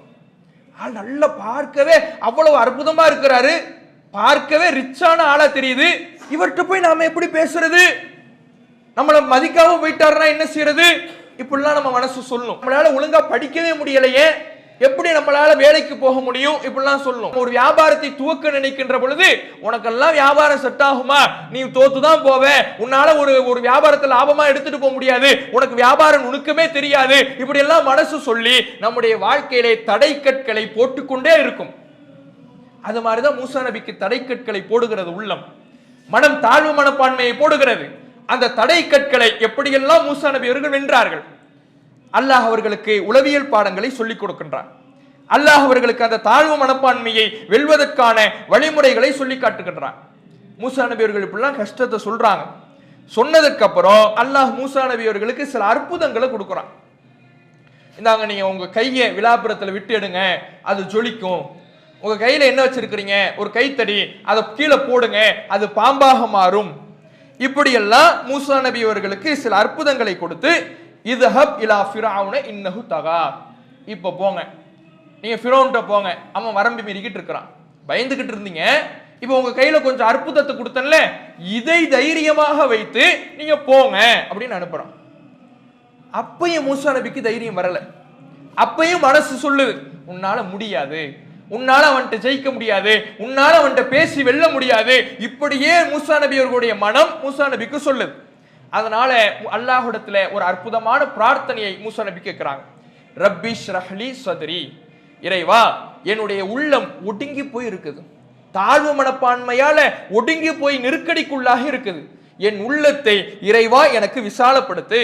ஆள் நல்ல பார்க்கவே அவ்வளவு அற்புதமா இருக்கிறாரு, பார்க்கவே ரிச்சான ஆளா தெரியுது, இவர்கிட்ட போய் நாம எப்படி பேசுறது? நம்மளை மதிக்காம போயிட்டாருன்னா என்ன செய்யறது? இப்படிலாம் நம்ம மனசு சொல்லும். நம்மளால ஒழுங்கா படிக்கவே முடியலையே, எப்படி நம்மளால வேலைக்கு போக முடியும்? இப்படிலாம் சொல்லும். ஒரு வியாபாரத்தை துவக்க நினைக்கின்ற பொழுது, உனக்கெல்லாம் வியாபாரம் செட் ஆகுமா? நீ தோத்துதான் போவ, உன்னால ஒரு வியாபாரத்தை லாபமா எடுத்துட்டு போக முடியாது, உனக்கு வியாபாரம் நுணுக்கமே தெரியாது, இப்படி எல்லாம் மனசு சொல்லி நம்முடைய வாழ்க்கையிலே தடை கற்களை போட்டுக்கொண்டே இருக்கும். அது மாதிரிதான் மூசா நபிக்கு தடை கற்களை போடுகிறது உள்ளம், மனம் தாழ்வு மனப்பான்மையை போடுகிறது. அந்த தடை கற்களை எப்படியெல்லாம் மூசா நபி அவர்கள் வென்றார்கள். அல்லாஹ் அவர்களுக்கு உளவியல் பாடங்களை சொல்லிக் கொடுக்கின்றான். அல்லாஹ் அவர்களுக்கு அந்த தாழ்வு மனப்பான்மையை வெல்வதற்கான வழிமுறைகளை சொல்லி காட்டுகின்றான். மூசா நபி அவர்கள் இப்படிலாம் கஷ்டத்தை சொல்றாங்க. சொன்னதுக்கு அப்புறம் அல்லாஹ் மூசா நபி அவர்களுக்கு சில அற்புதங்களை கொடுக்குறான். இந்தாங்க, நீங்க உங்க கையை விலாப்புறத்துல விட்டு எடுங்க, அது ஜொலிக்கும். உங்க கையில என்ன வச்சிருக்கிறீங்க, ஒரு கைத்தடி, அதை கீழே போடுங்க, அது பாம்பாக மாறும். இப்படியெல்லாம் மூசா நபி அவர்களுக்கு சில அற்புதங்களை கொடுத்து இத்ஹப் இலா ஃபிரௌன இன்னஹு தகா, இப்ப போங்க, நீங்க ஃபிரௌன்ட்ட போங்க, அவன் வரம்பு மீறிக்கிட்டு இருக்கிறான், பயந்துகிட்டு இருந்தீங்க, இப்ப உங்க கையில கொஞ்சம் அற்புதத்தை கொடுத்தன்ல, இதை தைரியமாக வைத்து நீங்க போங்க அப்படின்னு அனுப்புறான். அப்பயும் மூசா நபிக்கு தைரியம் வரல. அப்பயும் மனசு சொல்லுது, உன்னால முடியாது, உன்னால அவன்கிட்ட ஜெயிக்க முடியாது, உன்னால அவன்கிட்ட பேசி வெல்ல முடியாது. இப்படியே மூசா நபி அவர்களுடைய மனம் மூசா நபிக்கு சொல்லுது. அதனால அல்லாஹ்விடத்துல ஒரு அற்புதமான பிரார்த்தனையை மூசா நபி கேட்கிறாங்க. ரப்பி ஷ்ரஹ்லி சத்ரி, இறைவா என்னுடைய உள்ளம் ஒடுங்கி போய் இருக்குது, தாழ்வு மனப்பான்மையால ஒடுங்கி போய் நெருக்கடிக்குள்ளாக இருக்குது, என் உள்ளத்தை இறைவா எனக்கு விசாலப்படுத்து.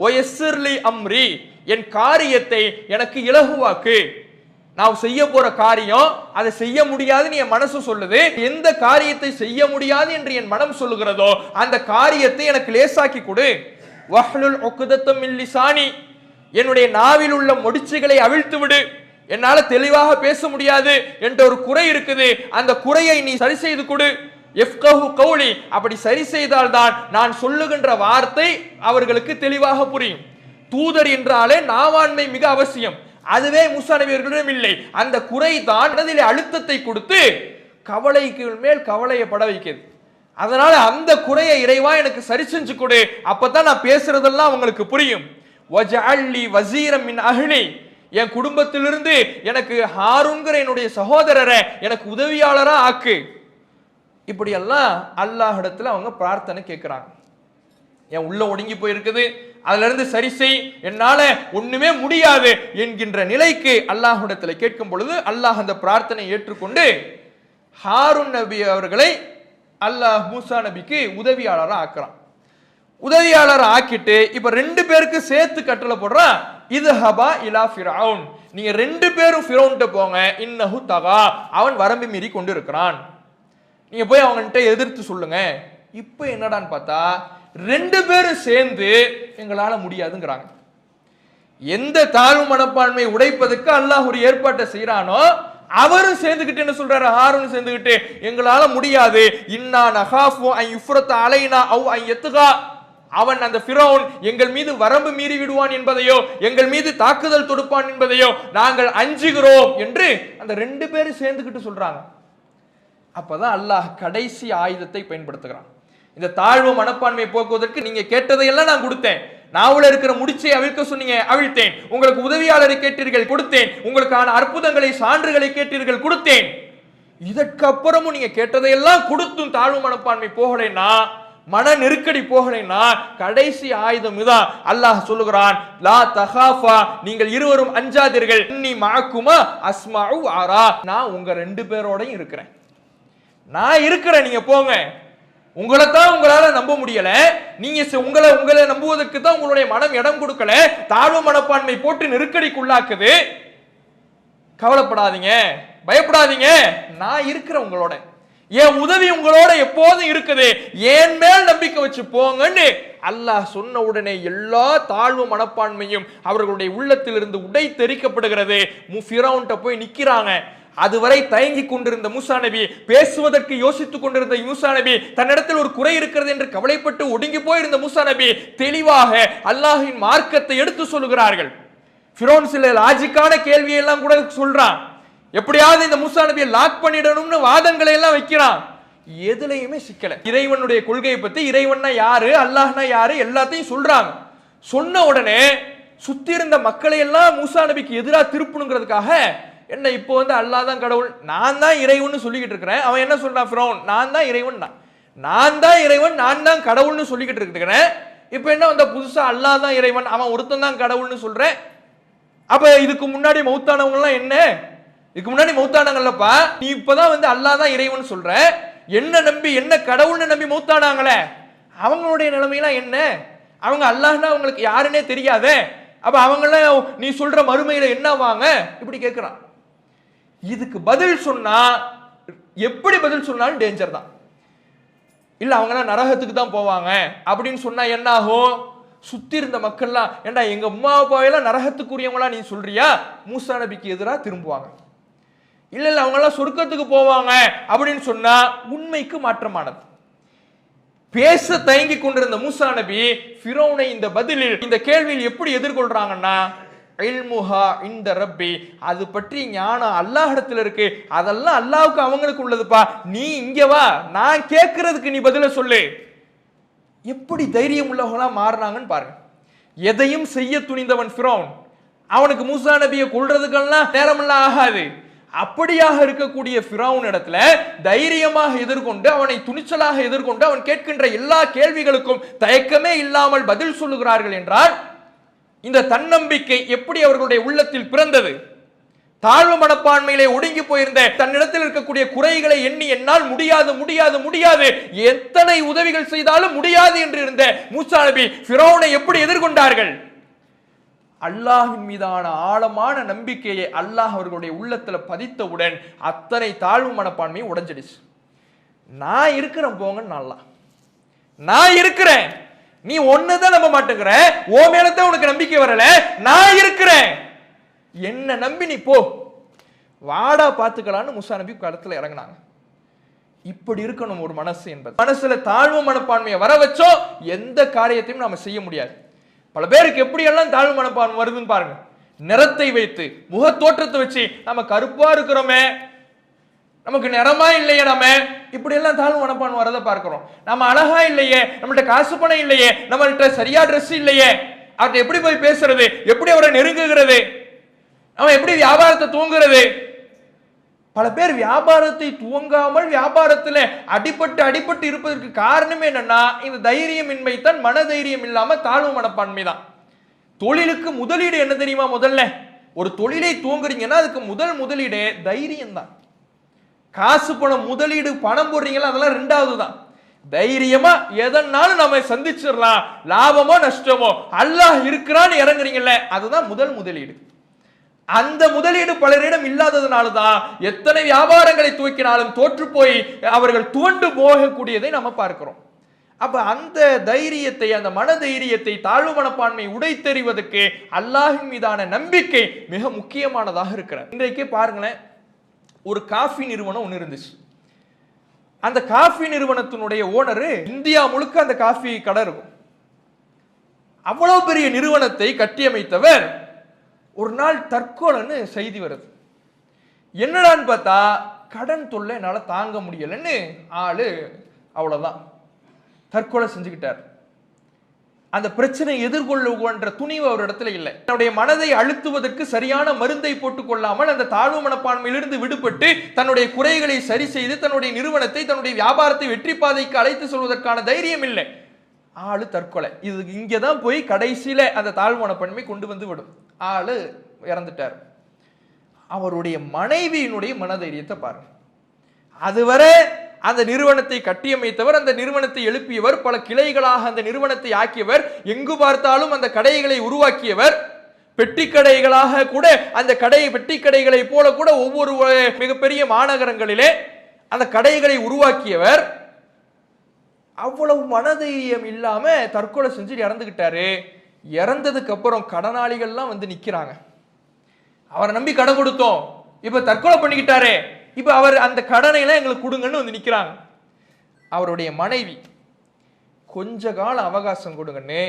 ஒயஸ்ஸிர்லி அம்ரி, என் காரியத்தை எனக்கு இலகுவாக்கு. நான் செய்ய போற காரியம் அதை செய்ய முடியாதுன்னு என் மனசு சொல்லுது. எந்த காரியத்தை செய்ய முடியாது என்று என் மனம் சொல்லுகிறதோ அந்த காரியத்தை எனக்கு லேசாக்கி கொடு. வஹ்லுல் உக்தத்தம் மின் லிசானி, என்னுடைய நாவில் உள்ள முடிச்சுகளை அவிழ்த்து விடு. என்னால தெளிவாக பேச முடியாது என்ற ஒரு குறை இருக்குது, அந்த குறையை நீ சரி செய்து கொடு. யஃப்கஹு கௌலி, அப்படி சரி செய்தால்தான் நான் சொல்லுகின்ற வார்த்தை அவர்களுக்கு தெளிவாக புரியும். தூதர் என்றாலே நாவாண்மை மிக அவசியம். அதுவே மூசா நபி அவர்களிடம் இல்லை. அந்த குறை தான் மனதிலே அழுத்தத்தை கொடுத்து கவலைக்கு மேல் கவலையை பட வைக்கிறது. அதனால அந்த குறையை இறைவா எனக்கு சரி செஞ்சு கொடு, அப்பதான் நான் பேசுறதெல்லாம் அவங்களுக்கு புரியும். வஜஅல்லி வஸீரம் மின் அஹ்லி, என் குடும்பத்திலிருந்து எனக்கு ஹாரூன்கிற என்னுடைய சகோதரரை எனக்கு உதவியாளரா ஆக்கு. இப்படியெல்லாம் அல்லாஹ்விடத்துல அவங்க பிரார்த்தனை கேட்கிறாங்க. என் உள்ள ஒடுங்கி போயிருக்குது, அதுல இருந்து சரி செய், என்னால ஒண்ணுமே முடியாது என்கின்ற நிலைக்கு அல்லாஹ்விடத்துல கேட்கும் பொழுது அல்லாஹ் அந்த பிரார்த்தனை ஏற்றுக்கொண்டு ஹாரூன் நபி அவர்களை அல்லாஹ் மூசா நபிக்கு உதவியாளரா ஆக்குறான். உதவியாளர் ஆக்கிட்டு இப்ப ரெண்டு பேருக்கு சேர்த்து கட்டளை போடுறான். இத்ஹபா இலா ஃபிரௌன், நீங்க ரெண்டு பேரும் ஃபிரௌன்ட்ட போங்க, இன்னஹு தகா, அவன் வரம்பு மீறி கொண்டு இருக்கிறான், நீங்க போய் அவன்கிட்ட எதிர்த்து சொல்லுங்க. இப்ப என்னடான்னு பார்த்தா ரெண்டு பேரும் சேர்ந்து எங்களால முடியாதுங்கிறாங்க. எந்த தாழ்வு மனப்பான்மை உடைப்பதற்கு அல்லாஹ் ஒரு ஏற்பாட்டை செய்யறானோ அவரும் சேர்ந்துகிட்டு என்ன சொல்றாரு, ஹாரூன் சேர்ந்துகிட்டு எங்களால முடியாது, இன்னா நகாஃபு அன் யுஃப்ரத அலைனா அவ் அன் யத்கா, அவன் அந்த ஃபிரௌன் எங்கள் மீது வரம்பு மீறி விடுவான் என்பதையோ எங்கள் மீது தாக்குதல் தொடுப்பான் என்பதையோ நாங்கள் அஞ்சுகிறோம் என்று அந்த ரெண்டு பேரும் சேர்ந்துகிட்டு சொல்றாங்க. அப்பதான் அல்லாஹ் கடைசி ஆயுதத்தை பயன்படுத்துகிறான். இந்த தாழ்வு மனப்பான்மையை போக்குவதற்கு நீங்க கேட்டதையெல்லாம் நான் கொடுத்தேன். நாவுல இருக்கிற முடிச்சை அவிழ்க்க சொன்னீங்க, அவிழ்த்தேன். உங்களுக்கு உதவியாளரை கேட்டீர்கள், கொடுத்தேன். உங்களுக்கான அற்புதங்களை சான்றுகளை கேட்டீர்கள், கொடுத்தேன். இதற்கு அப்புறமும் நீங்க கேட்டதையெல்லாம் கொடுத்தும் தாழ்வு மனப்பான்மை போகலைன்னா, மன நெருக்கடி போகலைன்னா கடைசி ஆயுதம் இதான். அல்லாஹ் சொல்லுகிறான், லா தகாஃபா, நீங்கள் இருவரும் அஞ்சாதீர்கள், இன்னி மஅக்குமா அஸ்மஉ அரா, நான் உங்க ரெண்டு பேரோடையும் இருக்கிறேன், நான் இருக்கிறேன், நீங்க போங்க. உங்களை தான் உங்களால நம்ப முடியல, நீங்க உங்களை நம்புவதற்கு தான் உங்களுடைய மனம் இடம் கொடுக்கல, தாழ்வு மனப்பான்மை போட்டு நெருக்கடிக்குள்ளாக்குது. கவலைப்படாதீங்க, பயப்படாதீங்க, நான் இருக்கிறேன் உங்களோட, என் உதவி உங்களோட எப்போதும் இருக்குது, என் மேல் நம்பிக்கை வச்சு போங்கன்னு அல்லாஹ் சொன்ன உடனே எல்லா தாழ்வு மனப்பான்மையும் அவர்களுடைய உள்ளத்திலிருந்து உடை தெரிக்கப்படுகிறது. ஃபிரௌன்ட்ட போய் நிக்கிறாங்க. அதுவரை தயங்கி கொண்டிருந்த மூசா நபி, பேசுவதற்கு யோசித்துக் கொண்டிருந்த மூசா நபி, தன்னிடத்தில் ஒரு குறை இருக்கிறது என்று கவலைப்பட்டு ஒடுங்கி போயிருந்த மூசா நபி தெளிவாக அல்லாஹ்வின் மார்க்கத்தை எடுத்து சொல்லுகிறார்கள். ஃபிரௌன் சில லாஜிக்கான கேள்வியெல்லாம் கூட சொல்றான், எப்படியாவது இந்த மூசா நபியை லாக் பண்ணிடணும்னு வாதங்களை எல்லாம் வைக்கிறான். எதுலையுமே சிக்கல. இறைவனுடைய கொள்கையை பத்தி, இறைவன்னா யாரு, அல்லாஹ்னா யாரு, எல்லாத்தையும் சொல்றாங்க. சொன்ன உடனே சுத்தி இருந்த மக்களை எல்லாம் மூசா நபிக்கு எதிராக திருப்பணுங்கிறதுக்காக, என்ன இப்போ அல்லாஹ் தான் கடவுள், நான் தான் இறைவன் சொல்லிக்கிட்டு இருக்கிறேன். அவன் என்ன சொல்றான், ஃபிரௌன் நான் தான் இறைவன், நான் தான் இறைவன், நான் தான் கடவுள்னு சொல்லிக்கிட்டு இருக்கிறேன். இப்போ என்ன புதுசா அல்லாஹ் தான் இறைவன், அவன் ஒருத்தன் தான் கடவுள்னு சொல்றேன். அப்ப இதுக்கு முன்னாடி மௌத்தானவங்க எல்லாம் என்ன, இதுக்கு முன்னாடி மௌத்தானாங்கல்லப்பா, நீ இப்பதான் அல்லாஹ் தான் இறைவன் சொல்ற, என்ன நம்பி என்ன கடவுள்னு நம்பி மௌத்தானாங்களே, அவங்களுடைய நிலைமையெல்லாம் என்ன, அவங்க அல்லாஹ்னா அவங்களுக்கு யாருன்னே தெரியாதே, அப்ப அவங்களாம் நீ சொல்ற மறுமையில என்ன வாங்க இப்படி கேட்கிறான். இதுக்கு பதில் சொன்னா எப்படி பதில் சொன்னாலும் டேஞ்சர் தான். இல்ல அவங்கலாம் நரகத்துக்கு தான் போவாங்க அப்படின்னு சொன்னா என்ன ஆகும்? சுத்தி இருந்த மக்கள்லாம், ஏண்டா எங்க அம்மா அப்பாவெல்லாம் நரகத்துக்குரியவங்களா நீ சொல்றியா, மூசா நபிக்கு எதிராக திரும்புவாங்க. இல்ல இல்ல அவங்க எல்லாம் சொர்க்கத்துக்கு போவாங்க அப்படின்னு சொன்னா உண்மைக்கு மாற்றமானது. பேச தயங்கி கொண்டிருந்த மூசா நபி ஃபிரௌனை இந்த பதிலில், இந்த கேள்வியில் எப்படி எதிர்கொள்றாங்கன்னா, இல்முஹா இந்த ரப்பி, அது பற்றி ஞானம் அல்லாஹ் இடத்துல இருக்கு, அதெல்லாம் அல்லாஹ்வுக்கு அவங்களுக்கு உள்ளதுப்பா, நீ இங்க வா, நான் கேட்கறதுக்கு நீ பதில சொல்லு. எப்படி தைரியம் உள்ளவங்களா மாறினாங்கன்னு பாருங்க. எதையும் செய்ய துணிந்தவன் ஃபிரௌன், அவனுக்கு மூசா நபியை கொல்றதுக்கெல்லாம் நேரமெல்லாம் ஆகாது. அப்படியாக இருக்கக்கூடிய ஃபிரௌன் இடத்துல தைரியமாக எதிர்கொண்டு, அவனை துணிச்சலாக எதிர்கொண்டு, அவன் கேட்கின்ற எல்லா கேள்விகளுக்கும் தயக்கமே இல்லாமல் பதில் சொல்லுகிறார்கள் என்றால் இந்த தன்னம்பிக்கை எப்படி அவர்களுடைய உள்ளத்தில் பிறந்தது? தாழ்வு மனப்பான்மையிலே ஒடுங்கி போயிருந்த தன்னிடத்தில் இருக்கக்கூடிய குறைகளை எண்ணி என்னால் முடியாது முடியாது முடியாது, எத்தனை உதவிகள் செய்தாலும் முடியாது என்று இருந்த மூசா நபி ஃபிரௌனை எப்படி எதிர்கொண்டார்கள்? அல்லாஹ்வின் மீதான ஆழமான நம்பிக்கையை அல்லாஹ் அவர்களுடைய உள்ளத்துல பதித்தவுடன் அத்தனை தாழ்வு மனப்பான்மையை உடைஞ்சிடுச்சு. நான் இருக்கிறேன் போங்க, நல்லா நான் இருக்கிறேன், நீ ஒண்ணுதான் நம்ப மாட்டேங்கிற, ஓ மேலதான் உனக்கு நம்பிக்கை வரல, நான் இருக்கிறேன், என்ன நம்பி நீ போ, வாடா பாத்துக்கலான்னு மூசா நபி களத்துல இறங்கினாங்க. இப்படி இருக்கணும் ஒரு மனசு என்பது. மனசுல தாழ்வு மனப்பான்மையை வர வச்சோ எந்த காரியத்தையும் நாம செய்ய முடியாது. பல பேருக்கு எப்படி எல்லாம் தாழ்வு மனப்பான்மை வருதுன்னு பாருங்க. நிறத்தை வைத்து, முக தோற்றத்தை வச்சு, நம்ம கருப்பா இருக்கிறோமே, நமக்கு நிறமா இல்லையே, நம்ம இப்படி எல்லாம் தாழ்வு மனப்பான்மை வரதை பார்க்கிறோம். நம்ம அழகா இல்லையே, நம்மள்ட்ட காசு பணம் இல்லையே, நம்மள்ட்ட சரியா ட்ரெஸ் இல்லையே, அவர்கிட்ட எப்படி போய் பேசுறது, எப்படி அவரை நெருங்குகிறது, அவன் எப்படி வியாபாரத்தை தூங்குறது? பல பேர் வியாபாரத்தை துவங்காமல் வியாபாரத்தில் அடிபட்டு அடிபட்டு இருப்பதற்கு காரணமே என்னன்னா, இந்த தைரியமின்மை தான், மன தைரியம் இல்லாம தாழ்வு மனப்பான்மை தான். தொழிலுக்கு முதலீடு என்ன தெரியுமா? முதல்ல ஒரு தொழிலை துவங்குறீங்கன்னா அதுக்கு முதலீடு தைரியம் தான். காசு பணம் முதலீடு, பணம் போடுறீங்களா, அதெல்லாம் ரெண்டாவது தான். தைரியமா எதனாலும் நம்ம சந்திச்சிடலாம், லாபமோ நஷ்டமோ அல்லாஹ் இருக்கிறான்னு இறங்குறீங்கல்ல, அதுதான் முதலீடு. அந்த முதலீடு பலரிடம் இல்லாததுனாலதான் எத்தனை வியாபாரங்களை துவக்கினாலும் தோற்று போய் அவர்கள் துவண்டு போகக்கூடியதை நம்ம பார்க்கிறோம். அப்ப அந்த தைரியத்தை, அந்த மன தைரியத்தை, தாழ்வு மனப்பான்மை உடைத்தெறிவதற்கு அல்லாஹின் மீதான நம்பிக்கை மிக முக்கியமானதாக இருக்கிறது. இன்றைக்கு பாருங்களேன், ஒரு காஃபி நிறுவனம் ஒன்று இருந்துச்சு. அந்த காஃபி நிறுவனத்தினுடைய ஓனரு இந்தியா முழுக்க அந்த காஃபி கடை இருக்கும். அவ்வளவு பெரிய நிறுவனத்தை கட்டியமைத்தவர் ஒரு நாள் தற்கொலைன்னு செய்தி வருது. என்னடான்னு பார்த்தா, கடன் தொல்லை என்னால தாங்க முடியலன்னு ஆளு அவ்வளவுதான் தற்கொலை செஞ்சுக்கிட்டார். அந்த பிரச்சனை எதிர்கொள்ளுகின்ற துணிவு அவர் இடத்துல இல்லை. தன்னுடைய மனதை அழுத்துவதற்கு சரியான மருந்தை போட்டுக் கொள்ளாமல் அந்த தாழ்வு மனப்பான்மையிலிருந்து விடுபட்டு தன்னுடைய குறைகளை சரி செய்து தன்னுடைய நிறுவனத்தை, தன்னுடைய வியாபாரத்தை வெற்றி பாதைக்கு அழைத்து செல்வதற்கான தைரியம் இல்லை. ஆளு தற்கொலை. இது இங்கதான் போய் கடைசியில அந்த தாழ்வு மனப்பான்மை கொண்டு வந்து விடும். ஆளு இறந்துட்டார். அவருடைய மனைவியினுடைய மனதைரியத்தை பாருங்க. அதுவரை அந்த நிறுவனத்தை கட்டியமைத்தவர், அந்த நிறுவனத்தை எழுப்பியவர், பல கிளைகளாக அந்த நிறுவனத்தை ஆக்கியவர், எங்கு பார்த்தாலும் அந்த கடைகளை உருவாக்கியவர், பெட்டி கடைகளாக கூட அந்த பெட்டி கடைகளை போல கூட ஒவ்வொரு மிகப்பெரிய மாநகரங்களிலே அந்த கடைகளை உருவாக்கியவர், அவ்வளவு மனதைரியம் இல்லாம தற்கொலை செஞ்சு இறந்துகிட்டாரு. இறந்ததுக்கு அப்புறம் கடனாளிகள்லாம் வந்து நிக்கிறாங்க. அவரை நம்பி கடன் கொடுத்தோம், இப்ப தற்கொலை பண்ணிக்கிட்டாரு, இப்ப அவர் அந்த கடனை எல்லாம் எங்களுக்கு கொடுங்கன்னு வந்து நிக்கிறாங்க. அவருடைய மனைவி கொஞ்ச கால அவகாசம் கொடுங்கன்னு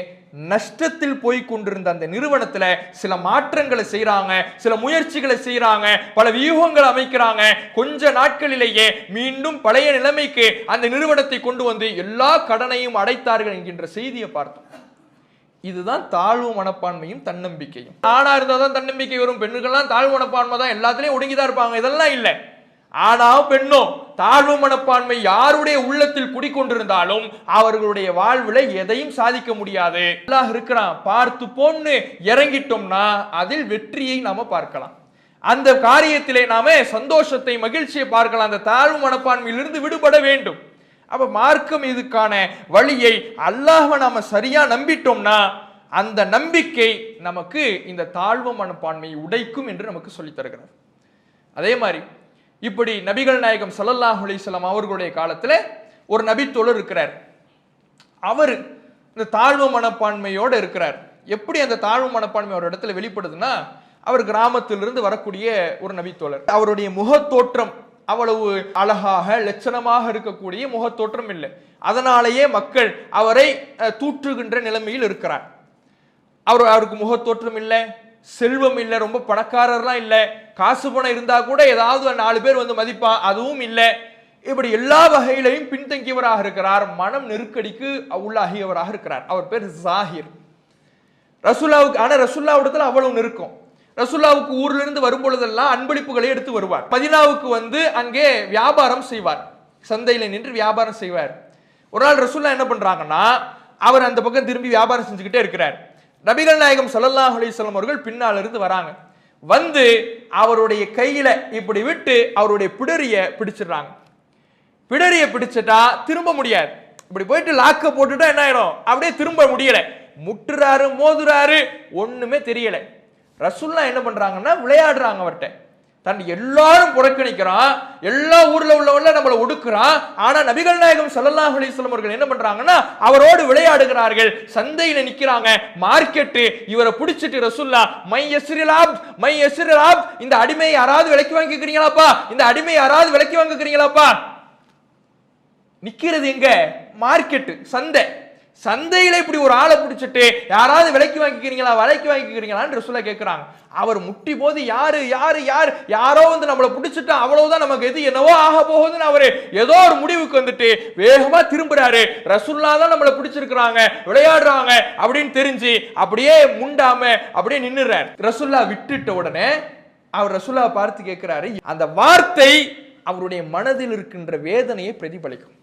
நஷ்டத்தில் போய் கொண்டிருந்த அந்த நிறுவனத்துல சில மாற்றங்களை செய்யறாங்க, சில முயற்சிகளை செய்யறாங்க, பல வியூகங்களை அமைக்கிறாங்க. கொஞ்ச நாட்களிலேயே மீண்டும் பழைய நிலைமைக்கு அந்த நிறுவனத்தை கொண்டு வந்து எல்லா கடனையும் அடைத்தார்கள் என்கின்ற செய்தியை பார்த்தோம். இதுதான் தாழ்வு மனப்பான்மையும் தன்னம்பிக்கையும். ஆணா இருந்தாதான் தன்னம்பிக்கை வரும், பெண்ணுக்கெல்லாம் தாழ்வு மனப்பான்மை தான், எல்லாத்துலயும் ஒடுங்கிதான் இருப்பாங்க, இதெல்லாம் இல்லை. ஆனா பெண்ணோ தாழ்வு மனப்பான்மை யாருடைய உள்ளத்தில் குடிக்கொண்டிருந்தாலும் அவர்களுடைய வாழ்வுல எதையும் சாதிக்க முடியாது. அல்லாஹ் இருக்கிறான் பார்த்து போன்னு இறங்கிட்டோம்னா அதில் வெற்றியை நாம பார்க்கலாம். அந்த காரியத்திலே நாம சந்தோஷத்தை, மகிழ்ச்சியை பார்க்கலாம். அந்த தாழ்வு மனப்பான்மையிலிருந்து விடுபட வேண்டும். அப்ப மார்க்கம் இதுக்கான வழியை அல்லாஹ்வை நாம சரியா நம்பிட்டோம்னா அந்த நம்பிக்கை நமக்கு இந்த தாழ்வு மனப்பான்மையை உடைக்கும் என்று நமக்கு சொல்லித் தருகிறது. அதே மாதிரி இப்படி நபிகள் நாயகம் ஸல்லல்லாஹு அலைஹி வஸல்லம் அவர்களுடைய காலத்துல ஒரு நபித்தோழர் இருக்கிறார். அவர் இந்த தாழ்வு மனப்பான்மையோடு இருக்கிறார். எப்படி அந்த தாழ்வு மனப்பான்மை ஒரு இடத்துல வெளிப்படுதுன்னா, அவர் கிராமத்திலிருந்து வரக்கூடிய ஒரு நபித்தோழர். அவருடைய முகத்தோற்றம் அவ்வளவு அழகாக லட்சணமாக இருக்கக்கூடிய முகத்தோற்றம் இல்லை. அதனாலேயே மக்கள் அவரை தூற்றுகின்ற நிலைமையில் இருக்கிறார். அவருக்கு முகத்தோற்றம் இல்லை, செல்வம் இல்லை, ரொம்ப பணக்காரர்லாம் இல்லை, காசு பணம் இருந்தா கூட ஏதாவது 4 பேர் வந்து மதிப்பா, அதுவும் இல்லை. இப்படி எல்லா வகையிலையும் பின்தங்கியவராக இருக்கிறார். மனம் நெருக்கடிக்கு உள்ளாகியவராக இருக்கிறார். அவர் பேர் ஜாஹிர். ரசூலுல்லாவுக்கு ஆனா ரசூலுல்லாஹ்விடத்துல அவ்வளவு நெருக்கம். ரசூலுல்லாவுக்கு ஊர்ல இருந்து வரும் பொழுதெல்லாம் அன்பளிப்புகளை எடுத்து வருவார். மதீனாவுக்கு வந்து அங்கே வியாபாரம் செய்வார், சந்தையில நின்று வியாபாரம் செய்வார். ஒரு நாள் ரசூலுல்லாஹ் என்ன பண்றாங்கன்னா, அவர் அந்த பக்கம் திரும்பி வியாபாரம் செஞ்சுக்கிட்டே இருக்கிறார். நபிகள் நாயகம் ஸல்லல்லாஹு அலைஹி வஸல்லம் அவர்கள் பின்னால இருந்து வராங்க. வந்து அவருடைய கையில இப்படி விட்டு அவருடைய பிடரிய பிடிச்சிடுறாங்க. பிடரிய பிடிச்சிட்டா திரும்ப முடியாது. இப்படி போயிட்டு லாக்க போட்டுட்டா என்ன ஆயிடும், அப்படியே திரும்ப முடியல. முட்டுறாரு, மோதுறாரு, ஒண்ணுமே தெரியல. ரசூலுல்லாஹ் என்ன பண்றாங்கன்னா, விளையாடுறாங்க அவர்கிட்ட. தன் எல்லாரும் புறக்கணிக்கிறான், எல்லா ஊர்ல உள்ளவங்கள நம்மள ஒடுக்குறான். ஆனா நபிகள் நாயகம் ஸல்லல்லாஹு அலைஹி வஸல்லம் அவர்கள் என்ன பண்றாங்கன்னா, அவரோடு விளையாடுகிறார்கள். சந்தையில நிக்கிறாங்க, மார்க்கெட். இவரை பிடிச்சிட்டு ரசூலுல்லாஹ் மை யஸ்ரில் அப்த், இந்த அடிமையை யாராவது விலைக்கு வாங்கிக்கிறீங்களாப்பா, இந்த அடிமையை யாராவது விலைக்கு வாங்கிக்கிறீங்களாப்பா. நிக்கிறது எங்க, மார்க்கெட், சந்தை. சந்தையில இப்படி ஒரு ஆளை பிடிச்சிட்டு யாராவது விலைக்கு வாங்கிக்கிறீங்களா, விலைக்கு வாங்கிக்கிறீங்களான்னு ரசூலுல்லாஹ் கேட்கிறாங்க. அவர் முட்டி போது யாரு யாரு யார் யாரோ வந்து நம்மளை பிடிச்சிட்டா அவ்வளவுதான், நமக்கு எது என்னவோ ஆக போகுதுன்னு அவரு ஏதோ ஒரு முடிவுக்கு வந்துட்டு வேகமா திரும்புறாரு. ரசூலுல்லாஹ் தான் நம்மளை பிடிச்சிருக்கிறாங்க, விளையாடுறாங்க அப்படின்னு தெரிஞ்சு அப்படியே முண்டாம அப்படியே நின்னுறாரு. ரசூலுல்லாஹ் விட்டுட்ட உடனே அவர் ரசூலுல்லாஹ் பார்த்து கேட்கிறாரு. அந்த வார்த்தை அவருடைய மனதில் இருக்கின்ற வேதனையை பிரதிபலிக்கும்.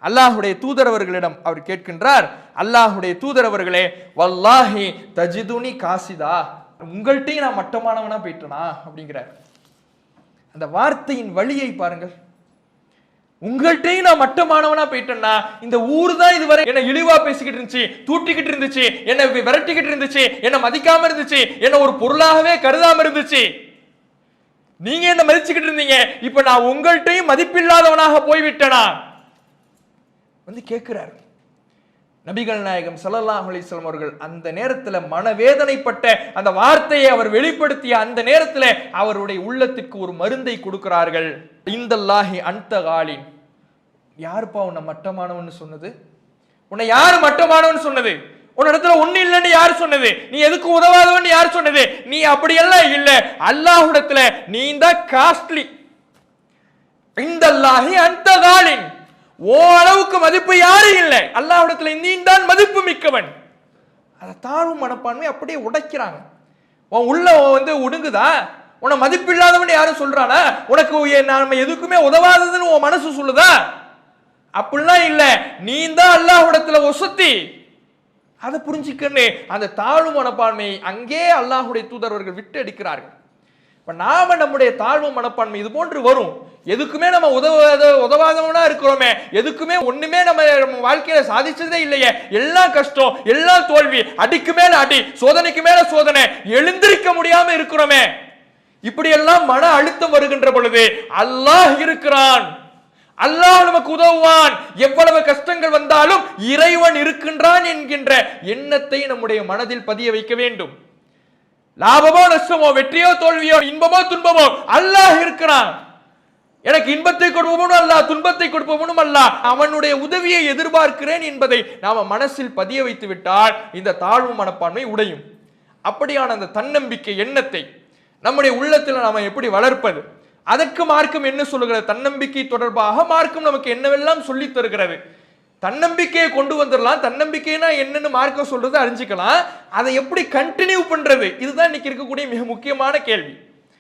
அல்லாஹ்வுடைய தூதரவர்களிடம் அவர் கேட்கின்றார், அல்லாஹ்வுடைய தூதரவர்களே, வல்லாஹி தஜிதுனி காசிதா, உங்கள்கிட்டையும் நான் மட்டமானவனா போயிட்டனா அப்படிங்கிறார். அந்த வார்த்தையின் வழியை பாருங்கள். உங்கள்கிட்டையும் நான் மட்டமானவனா போயிட்டேன்னா, இந்த ஊர் தான் இதுவரை என்ன இழிவா பேசிக்கிட்டு இருந்துச்சு, தூட்டிக்கிட்டு இருந்துச்சு, என்ன விரட்டிக்கிட்டு இருந்துச்சு, என்ன மதிக்காம இருந்துச்சு, என்ன ஒரு பொருளாகவே கருதாம இருந்துச்சு. நீங்க என்ன மதிச்சுக்கிட்டு இருந்தீங்க, இப்ப நான் உங்கள்கிட்டையும் மதிப்பில்லாதவனாக போய்விட்டனா வந்து கேட்கிறார். நபிகள் நாயகம் ஸல்லல்லாஹு அலைஹி வஸல்லம் அவர்கள் அந்த நேரத்தில் மனவேதனைப்பட்ட அந்த வார்த்தையை அவர் வெளிப்படுத்திய அந்த நேரத்தில் அவருடைய உள்ளத்திற்கு ஒரு மருந்தை கொடுக்கிறார்கள். இந்தல்லாஹி அன்த காலின், யாருப்பா உன்னை மட்டமானவன்னு சொன்னது, உன்னை யாரு மட்டமானவன்னு சொன்னது, உன்னிடத்துல ஒண்ணு இல்லைன்னு யார் சொன்னது, நீ எதுக்கு உதவாதவன் யார் சொன்னது, நீ அப்படியெல்லாம் இல்ல, அல்லாஹ்விடத்துல நீ தான் காஸ்ட்லி. இந்தல்லாஹி அன்த காலின், ஓ அளவுக்கு மதிப்பு யாரும் இல்லை, அல்லாஹ்விடத்துல நீ தான் மதிப்பு மிக்கவன். அதை தாழ்வு மனப்பான்மை அப்படியே உடைக்கிறாங்க. உன் உள்ள வந்து ஒடுங்குதா, உன்னை மதிப்பில்லாதவன் யாரும் சொல்றானா, உனக்கு நாம எதுக்குமே உதவாததுன்னு உன் மனசு சொல்லுதா, அப்படிலாம் இல்ல, நீ தான் அல்லாஹ்விடத்துல ஒசத்தி. அதை புரிஞ்சுக்கன்னு அந்த தாழ்வு மனப்பான்மையை அங்கே அல்லாஹ்வுடைய தூதரவர்கள் விட்டு அடிக்கிறார்கள். இப்ப நாம நம்முடைய தாழ்வு மனப்பான்மை இது போன்று வரும். எதுக்குமே நம்ம உதவாதவனா இருக்கிறோமே, எதுக்குமே ஒண்ணுமே நம்ம வாழ்க்கையில சாதிச்சதே இல்லையே, எல்லாம் கஷ்டம், எல்லாம் தோல்வி, அடிக்கு மேல அடி, சோதனைக்கு மேல சோதனை, எழுந்திருக்க முடியாம இருக்கிறோமே. இப்படி எல்லாம் மன அழுத்தம் வருகின்ற பொழுது அல்லாஹ் இருக்கிறான், அல்லாஹ் நமக்கு உதவுவான், எவ்வளவு கஷ்டங்கள் வந்தாலும் இறைவன் இருக்கின்றான் என்கின்ற எண்ணத்தை நம்முடைய மனதில் பதிய வைக்க வேண்டும். லாபமோ நஷ்டமோ, வெற்றியோ தோல்வியோ, இன்பமோ துன்பமோ, அல்லாஹ் இருக்கிறான். எனக்கு இன்பத்தை கொடுப்பவனும் அல்லாஹ், துன்பத்தை கொடுப்பவனும் அல்லாஹ், அவனுடைய உதவியை எதிர்பார்க்கிறேன் என்பதை நாம மனசில் பதிய வைத்து விட்டால் இந்த தாழ்வு மனப்பான்மை உடையும். அப்படியான அந்த தன்னம்பிக்கை எண்ணத்தை நம்முடைய உள்ளத்தில் நாம எப்படி வளர்ப்பது, அதற்கு மார்க்கம் என்ன சொல்லுகிறது, தன்னம்பிக்கை தொடர்பாக மார்க்கம் நமக்கு என்னவெல்லாம் சொல்லி தருகிறது. தன்னம்பிக்கையை கொண்டு வந்துடலாம், தன்னம்பிக்கைனா என்னன்னு மார்க்கம் சொல்றது அறிஞ்சிக்கலாம், அதை எப்படி கண்டினியூ பண்றது, இதுதான் இன்னைக்கு இருக்கக்கூடிய மிக முக்கியமான கேள்வி.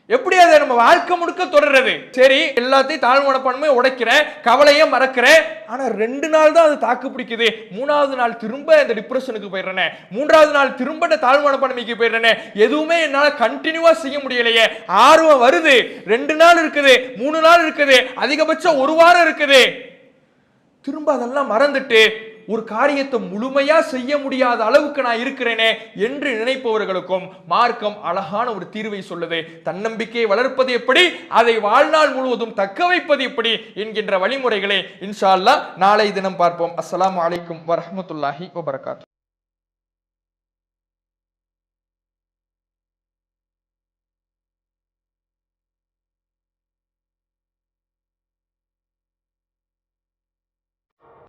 எப்படி அதை நம்ம வாழ்க்கை முழுக்க தொடர்றது. சரி, எல்லாத்தையும் தாழ்வு மனப்பான்மை உடைக்கிறேன், கவலையை மறக்கிறேன், ஆனா 2 நாள் தான் அது தாக்கு பிடிக்குது, 3வது நாள் திரும்ப இந்த டிப்ரெஷனுக்கு போயிடுறேனே, 3வது நாள் திரும்ப தாழ்வு மனப்பான்மைக்கு போயிடுறேனே, எதுவுமே என்னால கண்டினியூவா செய்ய முடியலையே. ஆர்வம் வருது, 2 நாள் இருக்குது, 3 நாள் இருக்குது, அதிகபட்சம் 1 வாரம் இருக்குது, திரும்ப அதெல்லாம் மறந்துட்டு ஒரு காரியத்தை முழுமையா செய்ய முடியாத அளவுக்கு நான் இருக்கிறேனே என்று நினைப்பவர்களுக்கும் மார்க்கம் அழகான ஒரு தீர்வை சொல்லுது. தன்னம்பிக்கையை வளர்ப்பது எப்படி, அதை வாழ்நாள் முழுவதும் தக்க வைப்பது எப்படி என்கின்ற வழிமுறைகளை இன்ஷா அல்லாஹ் நாளை தினம் பார்ப்போம். அஸ்ஸலாமு அலைக்கும் வரஹ்மத்துல்லாஹி வபரகாத்துஹு.